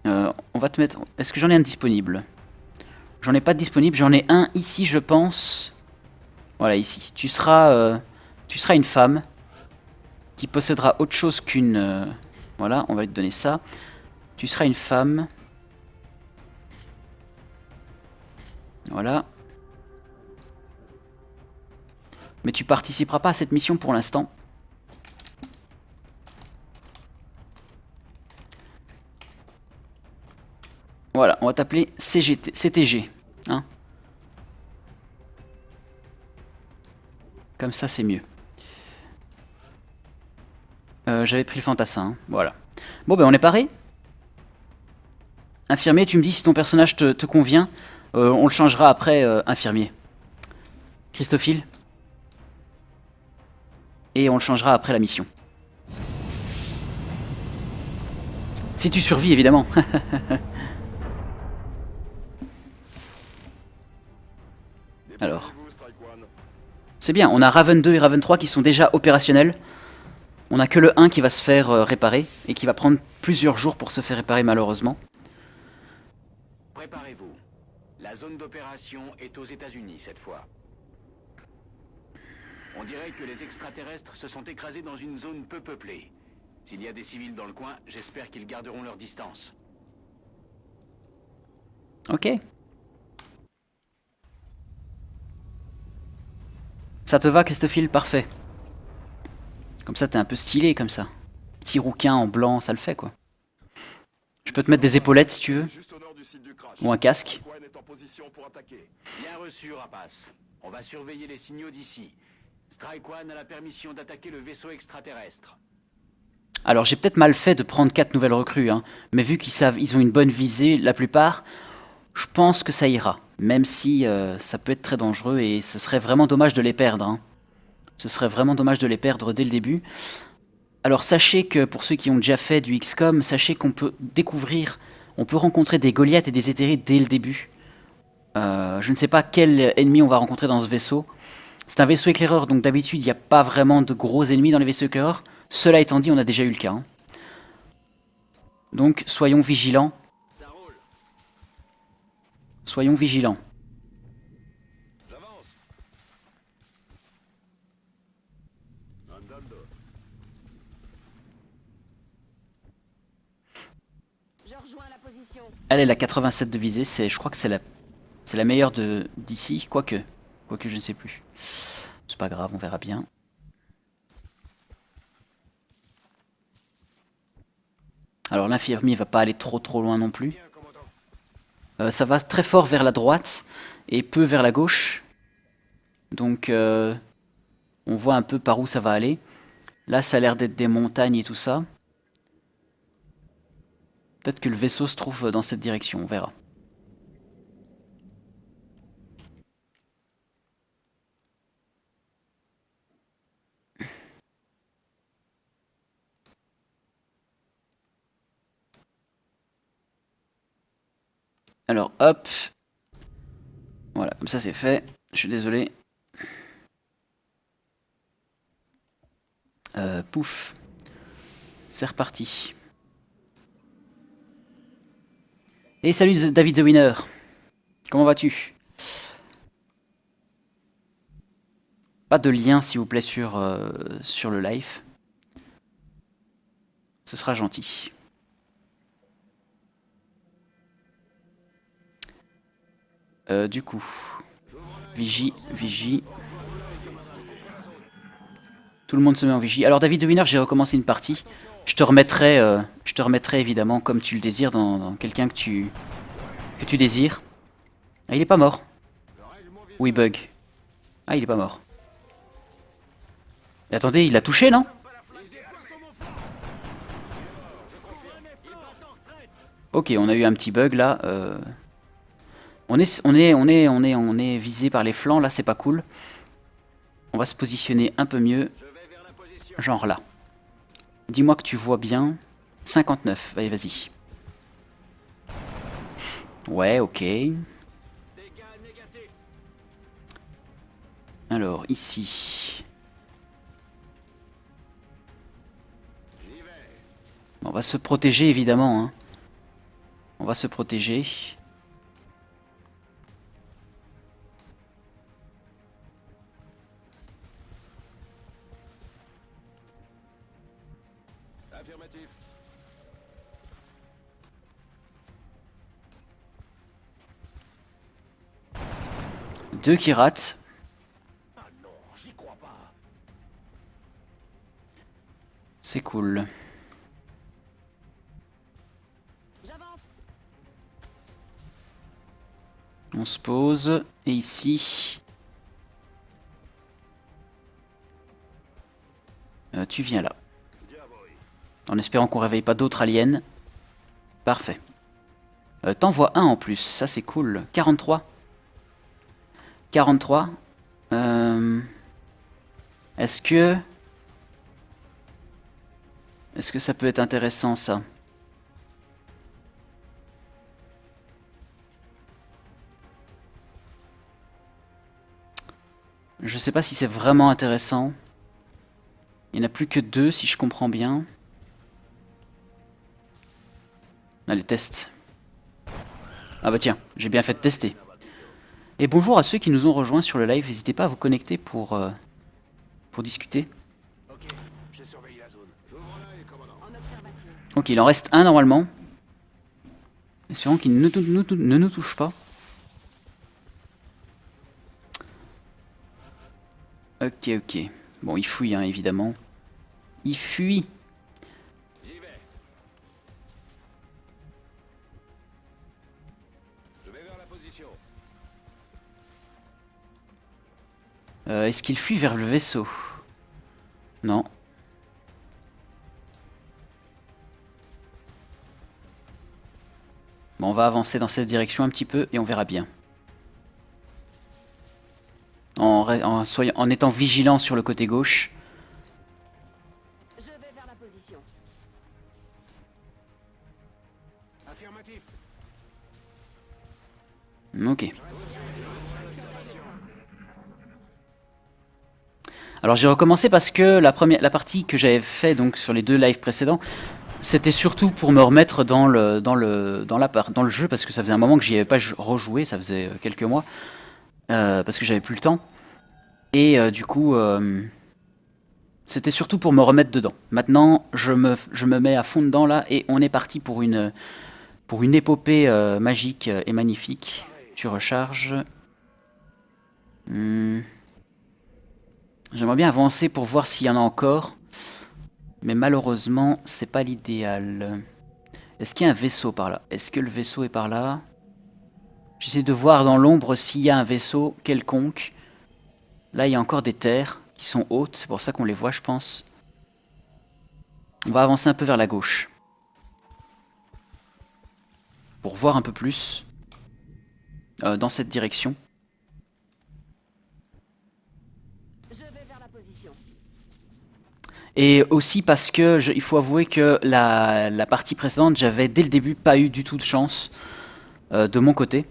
On va te mettre... Est-ce que j'en ai un disponible? J'en ai pas de disponible, j'en ai un ici, je pense. Voilà, ici. Tu seras une femme qui possédera autre chose qu'une... Voilà, on va te donner ça. Tu seras une femme. Voilà. Mais tu participeras pas à cette mission pour l'instant. Voilà, on va t'appeler CTG. Hein, comme ça, c'est mieux. J'avais pris le fantassin. Hein, voilà. Bon, ben on est paré. Infirmier, tu me dis si ton personnage te convient. On le changera après, infirmier. Christophile. Et on le changera après la mission. Si tu survis, évidemment. Alors. C'est bien, on a Raven 2 et Raven 3 qui sont déjà opérationnels. On n'a que le 1 qui va se faire réparer. Et qui va prendre plusieurs jours pour se faire réparer malheureusement. Préparez-vous. La zone d'opération est aux États-Unis cette fois. On dirait que les extraterrestres se sont écrasés dans une zone peu peuplée. S'il y a des civils dans le coin, j'espère qu'ils garderont leur distance. Ok. Ça te va, Christophile? Parfait. Comme ça, t'es un peu stylé, comme ça. Petit rouquin en blanc, ça le fait, quoi. Je peux te mettre des épaulettes, si tu veux. Ou un casque. Bien reçu, rapace. On va surveiller les signaux d'ici. Strike One a la permission d'attaquer le vaisseau extraterrestre. Alors, j'ai peut-être mal fait de prendre 4 nouvelles recrues, hein. Mais vu ils ont une bonne visée, la plupart, je pense que ça ira. Même si ça peut être très dangereux et ce serait vraiment dommage de les perdre, hein. Ce serait vraiment dommage de les perdre dès le début. Alors sachez que pour ceux qui ont déjà fait du XCOM, sachez qu'on peut on peut rencontrer des Goliaths et des Éthérés dès le début. Je ne sais pas quel ennemi on va rencontrer dans ce vaisseau. C'est un vaisseau éclaireur, donc d'habitude il n'y a pas vraiment de gros ennemis dans les vaisseaux éclaireurs. Cela étant dit, on a déjà eu le cas. Hein. Donc soyons vigilants. Soyons vigilants. Elle est la 87 de visée, je crois que c'est la meilleure d'ici, quoique je ne sais plus. C'est pas grave, on verra bien. Alors l'infirmier va pas aller trop loin non plus. Ça va très fort vers la droite et peu vers la gauche. Donc on voit un peu par où ça va aller. Là ça a l'air d'être des montagnes et tout ça. Peut-être que le vaisseau se trouve dans cette direction, on verra. Alors hop. Voilà, comme ça c'est fait. Je suis désolé. Pouf. C'est reparti. Et salut David the Winner. Comment vas-tu? Pas de lien s'il vous plaît sur le live. Ce sera gentil. Du coup. Vigie, vigie. Tout le monde se met en vigie. Alors David The Winner, j'ai recommencé une partie. Je te remettrai évidemment comme tu le désires dans quelqu'un que tu désires. Ah, il est pas mort. Oui, bug. Ah, il est pas mort. Et attendez, il a touché, non? Ok, on a eu un petit bug là. On est visé par les flancs, là c'est pas cool. On va se positionner un peu mieux. Genre là. Dis-moi que tu vois bien. 59, allez vas-y. Ouais, ok. Alors, ici. Bon, on va se protéger évidemment. Hein. On va se protéger. Affirmatif. Deux qui ratent. Ah non, j'y crois pas. C'est cool. On se pose. Et ici... tu viens là. En espérant qu'on réveille pas d'autres aliens. Parfait. T'envoies un en plus, ça c'est cool. 43. 43. Est-ce que ça peut être intéressant ça? Je sais pas si c'est vraiment intéressant. Il n'y en a plus que 2 si je comprends bien. Allez, test. Ah bah tiens, j'ai bien fait de tester. Et bonjour à ceux qui nous ont rejoints sur le live. N'hésitez pas à vous connecter pour discuter. Ok, il en reste un normalement. Espérons qu'il ne nous touche pas. Ok, ok. Bon, il fuit, hein, évidemment. Il fuit. J'y vais. Je vais vers la position. Est-ce qu'il fuit vers le vaisseau? Non. Bon, on va avancer dans cette direction un petit peu et on verra bien. En étant vigilant sur le côté gauche. Je vais vers la position. Affirmatif. Ok. Alors j'ai recommencé parce que la partie que j'avais fait donc sur les 2 lives précédents, c'était surtout pour me remettre dans le jeu parce que ça faisait un moment que j'y avais pas rejoué, ça faisait quelques mois, parce que j'avais plus le temps. Et du coup, c'était surtout pour me remettre dedans. Maintenant, je me mets à fond dedans là et on est parti pour une épopée magique et magnifique. Tu recharges. J'aimerais bien avancer pour voir s'il y en a encore. Mais malheureusement, c'est pas l'idéal. Est-ce qu'il y a un vaisseau par là? Est-ce que le vaisseau est par là? J'essaie de voir dans l'ombre s'il y a un vaisseau quelconque. Là, il y a encore des terres qui sont hautes. C'est pour ça qu'on les voit, je pense. On va avancer un peu vers la gauche. Pour voir un peu plus. Dans cette direction. Je vais vers la position. Et aussi parce que il faut avouer que la partie précédente, j'avais dès le début pas eu du tout de chance de mon côté.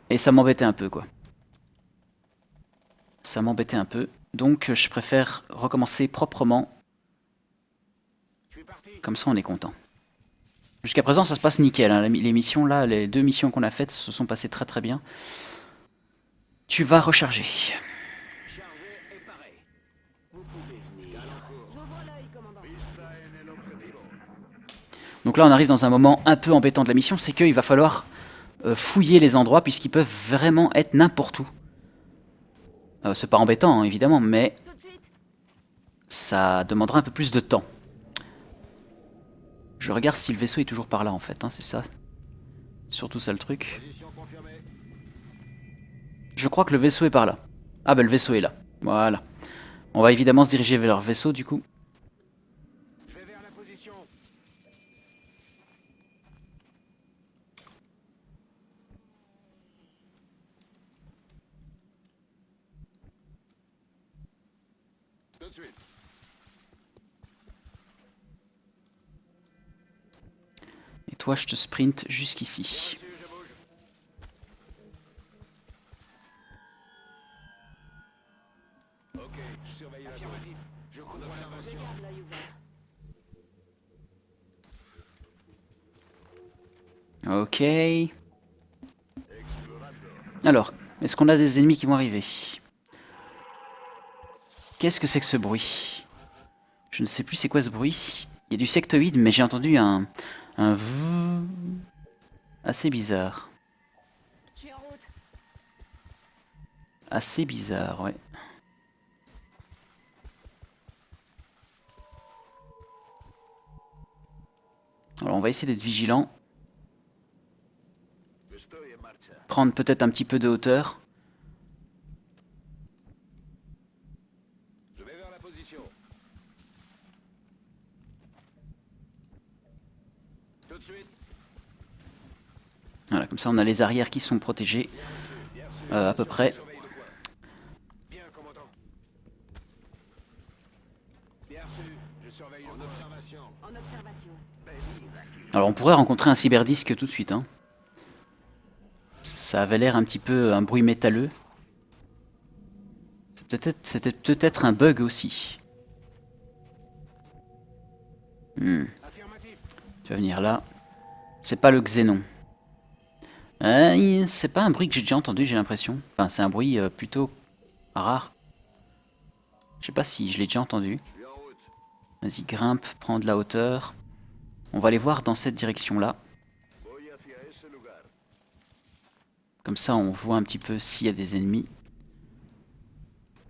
Et ça m'embêtait un peu, quoi. Ça m'embêtait un peu. Donc je préfère recommencer proprement. Comme ça on est content. Jusqu'à présent ça se passe nickel. Hein. Les missions là, les 2 missions qu'on a faites se sont passées très très bien. Tu vas recharger. Donc là on arrive dans un moment un peu embêtant de la mission, c'est qu'il va falloir fouiller les endroits puisqu'ils peuvent vraiment être n'importe où. C'est pas embêtant, hein, évidemment, mais Tout de suite. ça demandera un peu plus de temps. Je regarde si le vaisseau est toujours par là, en fait, hein, c'est ça. Surtout ça le truc. Je crois que le vaisseau est par là. Ah bah le vaisseau est là. Voilà. On va évidemment se diriger vers leur vaisseau, du coup. Je vais vers la position. Tout de suite. Et toi, je te sprint jusqu'ici. Reçu, je bouge. Ok, je surveille la zone. Je couvre l'observation. Garde l'œil ouvert. Ok. Alors, est-ce qu'on a des ennemis qui vont arriver? Qu'est-ce que c'est que ce bruit? Je ne sais plus c'est quoi ce bruit. Il y a du sectoïde, mais j'ai entendu un vrrr assez bizarre. Je suis en route. Assez bizarre, ouais. Alors on va essayer d'être vigilant. Prendre peut-être un petit peu de hauteur. Je vais vers la position. Tout de suite. Voilà, comme ça on a les arrières qui sont protégés. À peu près. Surveille le coin. Bien, commandant. Bien reçu. Je surveille le coin. En observation. En observation. Alors on pourrait rencontrer un cyberdisque tout de suite, hein. Ça avait l'air un petit peu un bruit métalleux. C'était peut-être un bug aussi. Affirmatif. Tu vas venir là. C'est pas le Xénon. C'est pas un bruit que j'ai déjà entendu, j'ai l'impression. Enfin, c'est un bruit plutôt rare. Je sais pas si je l'ai déjà entendu. Vas-y, grimpe, prends de la hauteur. On va aller voir dans cette direction-là. Comme ça, on voit un petit peu s'il y a des ennemis.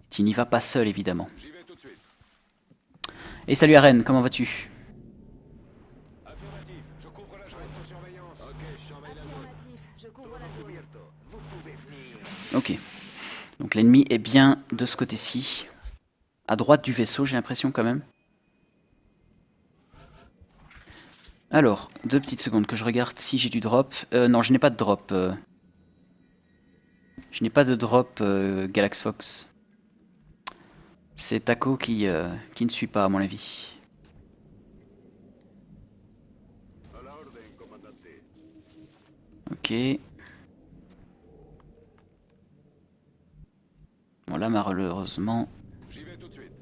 Tu n'y vas pas seul, évidemment. J'y vais tout de suite. Et salut Aren, comment vas-tu? Affirmatif. Je couvre la zone. Je reste en surveillance. Ok, je surveille la zone. Affirmatif. Je couvre la zone. Vous pouvez venir. Ok. Donc l'ennemi est bien de ce côté-ci. À droite du vaisseau, j'ai l'impression quand même. Alors, 2 petites secondes que je regarde si j'ai du drop. Non, je n'ai pas de drop. Je n'ai pas de drop Galax Fox. C'est Taco qui ne suit pas, à mon avis. Ok. Voilà, malheureusement. J'y vais tout de suite.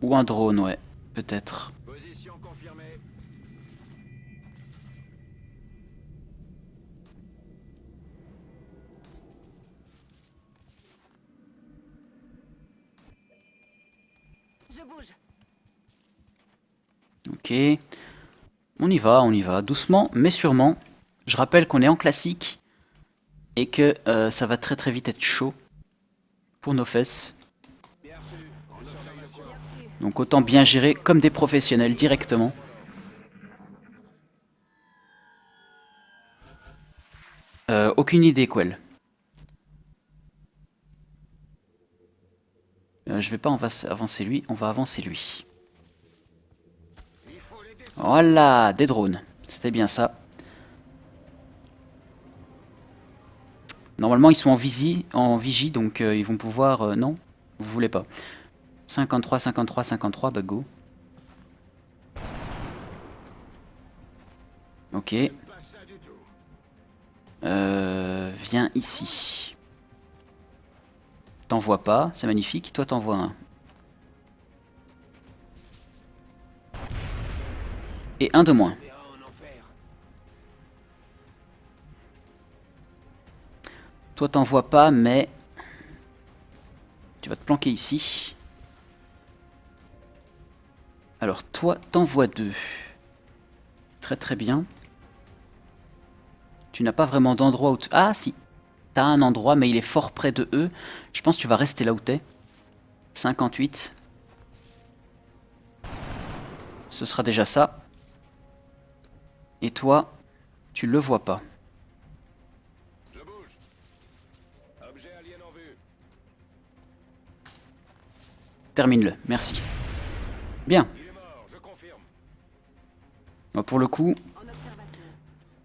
Ou un drone, ouais. Peut-être. Position confirmée. Je bouge. Ok. On y va. Doucement, mais sûrement. Je rappelle qu'on est en classique. Et que ça va très très vite être chaud. Pour nos fesses. Bien reçu. En observation. Donc autant bien gérer comme des professionnels directement. Aucune idée, Quell. Je vais pas avancer lui, on va avancer lui. Voilà, des drones. C'était bien ça. Normalement, ils sont en vigie, donc ils vont pouvoir... non, vous voulez pas. 53, 53, 53, bah go. Ok. Pas ça du tout. Viens ici. T'en vois pas, c'est magnifique. Toi, t'en vois un. Et un de moins. On verra en enfer. Toi, t'en vois pas, mais... Tu vas te planquer ici. Alors, toi, t'en vois deux. Très très bien. Tu n'as pas vraiment d'endroit où... Ah si, t'as un endroit, mais il est fort près de eux. Je pense que tu vas rester là où t'es. 58. Ce sera déjà ça. Et toi, tu le vois pas. Je bouge. Objet alien en vue. Termine-le, merci. Bien. Il est mort, je confirme. Bon, pour le coup, En observation.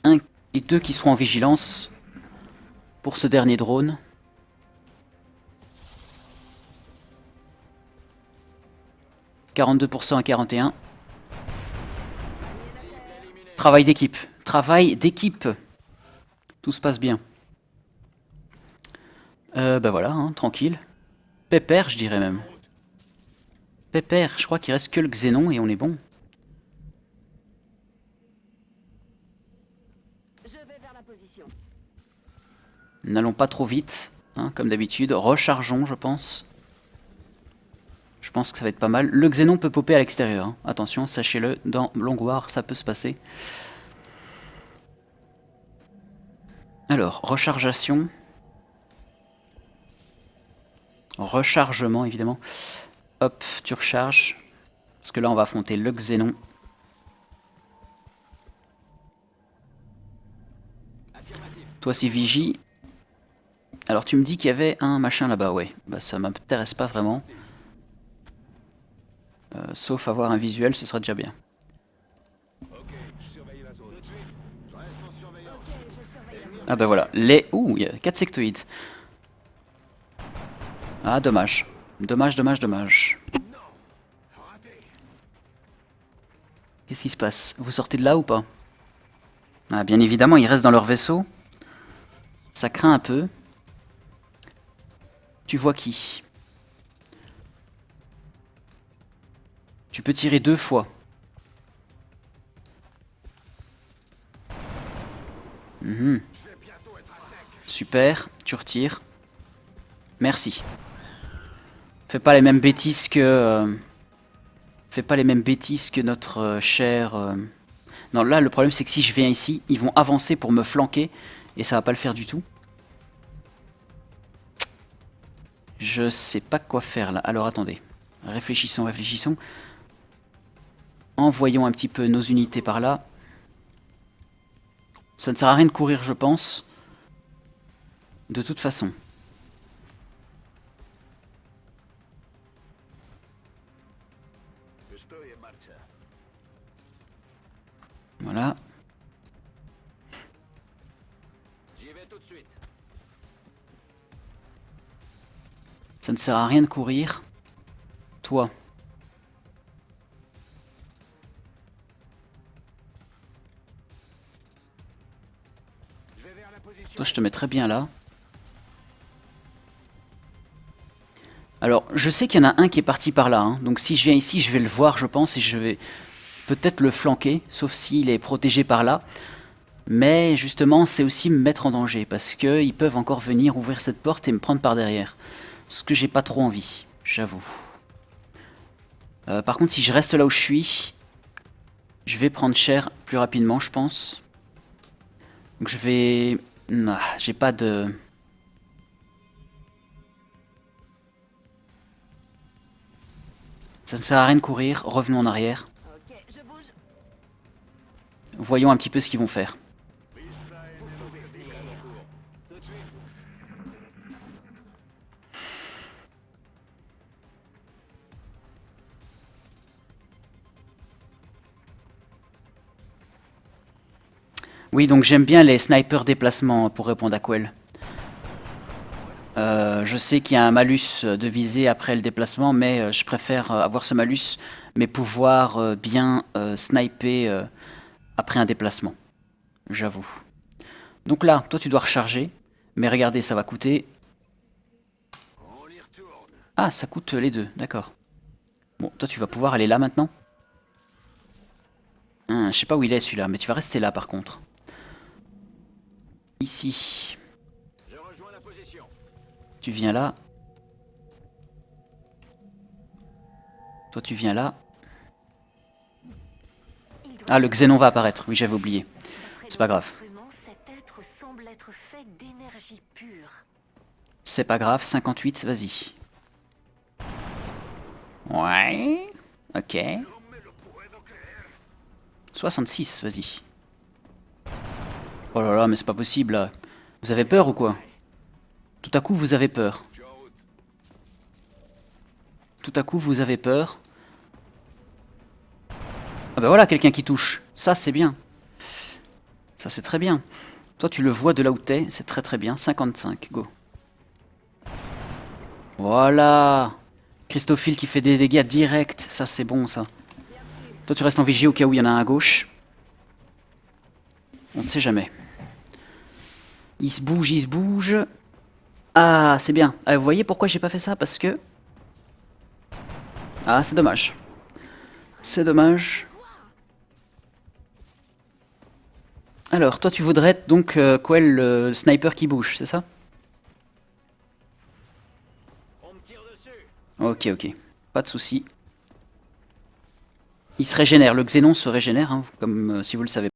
1 et 2 qui seront en vigilance pour ce dernier drone. « 42% à 41. Travail d'équipe. Travail d'équipe. Tout se passe bien. Bah voilà, hein, tranquille. Pépère, je dirais même. Pépère, je crois qu'il reste que le Xénon et on est bon. Je vais vers la position. N'allons pas trop vite, hein, comme d'habitude. Rechargeons, je pense. Je pense que ça va être pas mal. Le Xénon peut popper à l'extérieur. Hein. Attention, sachez-le, dans Longuard, ça peut se passer. Alors, rechargeation. Rechargement, évidemment. Hop, tu recharges. Parce que là, on va affronter le Xénon. Toi, c'est Vigie. Alors, tu me dis qu'il y avait un machin là-bas, ouais. Bah, ça m'intéresse pas vraiment. Sauf avoir un visuel, ce sera déjà bien. Ok, je surveille la zone. Tout de suite. Je reste en surveillance. Ah bah voilà, les... Ouh, il y a 4 sectoïdes. Ah, dommage. Dommage, dommage, dommage. Qu'est-ce qui se passe? Vous sortez de là ou pas? Ah, bien évidemment, ils restent dans leur vaisseau. Ça craint un peu. Tu vois qui? Tu peux tirer 2 fois. Mhm. Super, tu retires. Merci. Fais pas les mêmes bêtises que... Fais pas les mêmes bêtises que notre cher... Non, là, le problème, c'est que si je viens ici, ils vont avancer pour me flanquer. Et ça va pas le faire du tout. Je sais pas quoi faire, là. Alors, attendez. Réfléchissons, réfléchissons. Envoyons un petit peu nos unités par là. Ça ne sert à rien de courir, je pense. De toute façon. Voilà. J'y vais tout de suite. Ça ne sert à rien de courir. Toi. Je vais vers la position. Toi, je te mets très bien là. Alors, je sais qu'il y en a un qui est parti par là. Hein. Donc, si je viens ici, je vais le voir, je pense, et je vais peut-être le flanquer, sauf s'il est protégé par là. Mais justement, c'est aussi me mettre en danger, parce qu'ils peuvent encore venir ouvrir cette porte et me prendre par derrière. Ce que j'ai pas trop envie, j'avoue. Par contre, si je reste là où je suis, je vais prendre cher plus rapidement, je pense. Donc je vais... Ah, j'ai pas de... Ça ne sert à rien de courir, revenons en arrière. Ok, je bouge. Voyons un petit peu ce qu'ils vont faire. Oui, donc j'aime bien les snipers déplacement pour répondre à Quell. Je sais qu'il y a un malus de visée après le déplacement, mais je préfère avoir ce malus, mais pouvoir bien sniper après un déplacement. J'avoue. Donc là, toi tu dois recharger, mais regardez, ça va coûter... Ah, ça coûte les deux, d'accord. Bon, toi tu vas pouvoir aller là maintenant. Je sais pas où il est celui-là, mais tu vas rester là par contre. Ici. Je rejoins la position. Tu viens là. Toi tu viens là. Ah, le Xénon va apparaître. Oui, j'avais oublié. C'est pas grave. Cet être être fait d'énergie pure. C'est pas grave, 58, vas-y. Ouais. Ok. 66, vas-y. Oh là là, mais c'est pas possible là. Vous avez peur ou quoi? Tout à coup, vous avez peur. Tout à coup, vous avez peur. Ah bah voilà, quelqu'un qui touche. Ça, c'est bien. Ça, c'est très bien. Toi, tu le vois de là où t'es. C'est très très bien. 55, go. Voilà. Christophile qui fait des dégâts directs. Ça, c'est bon, ça. Toi, tu restes en vigie au cas où il y en a un à gauche. On ne sait jamais. Il se bouge, il se bouge. Ah, c'est bien. Ah, vous voyez pourquoi j'ai pas fait ça? Parce que... Ah, c'est dommage. C'est dommage. Alors, toi, tu voudrais être donc Quell, le sniper qui bouge, c'est ça? On me tire dessus. Ok, ok. Pas de souci. Il se régénère. Le Xénon se régénère, hein, comme si vous le savez.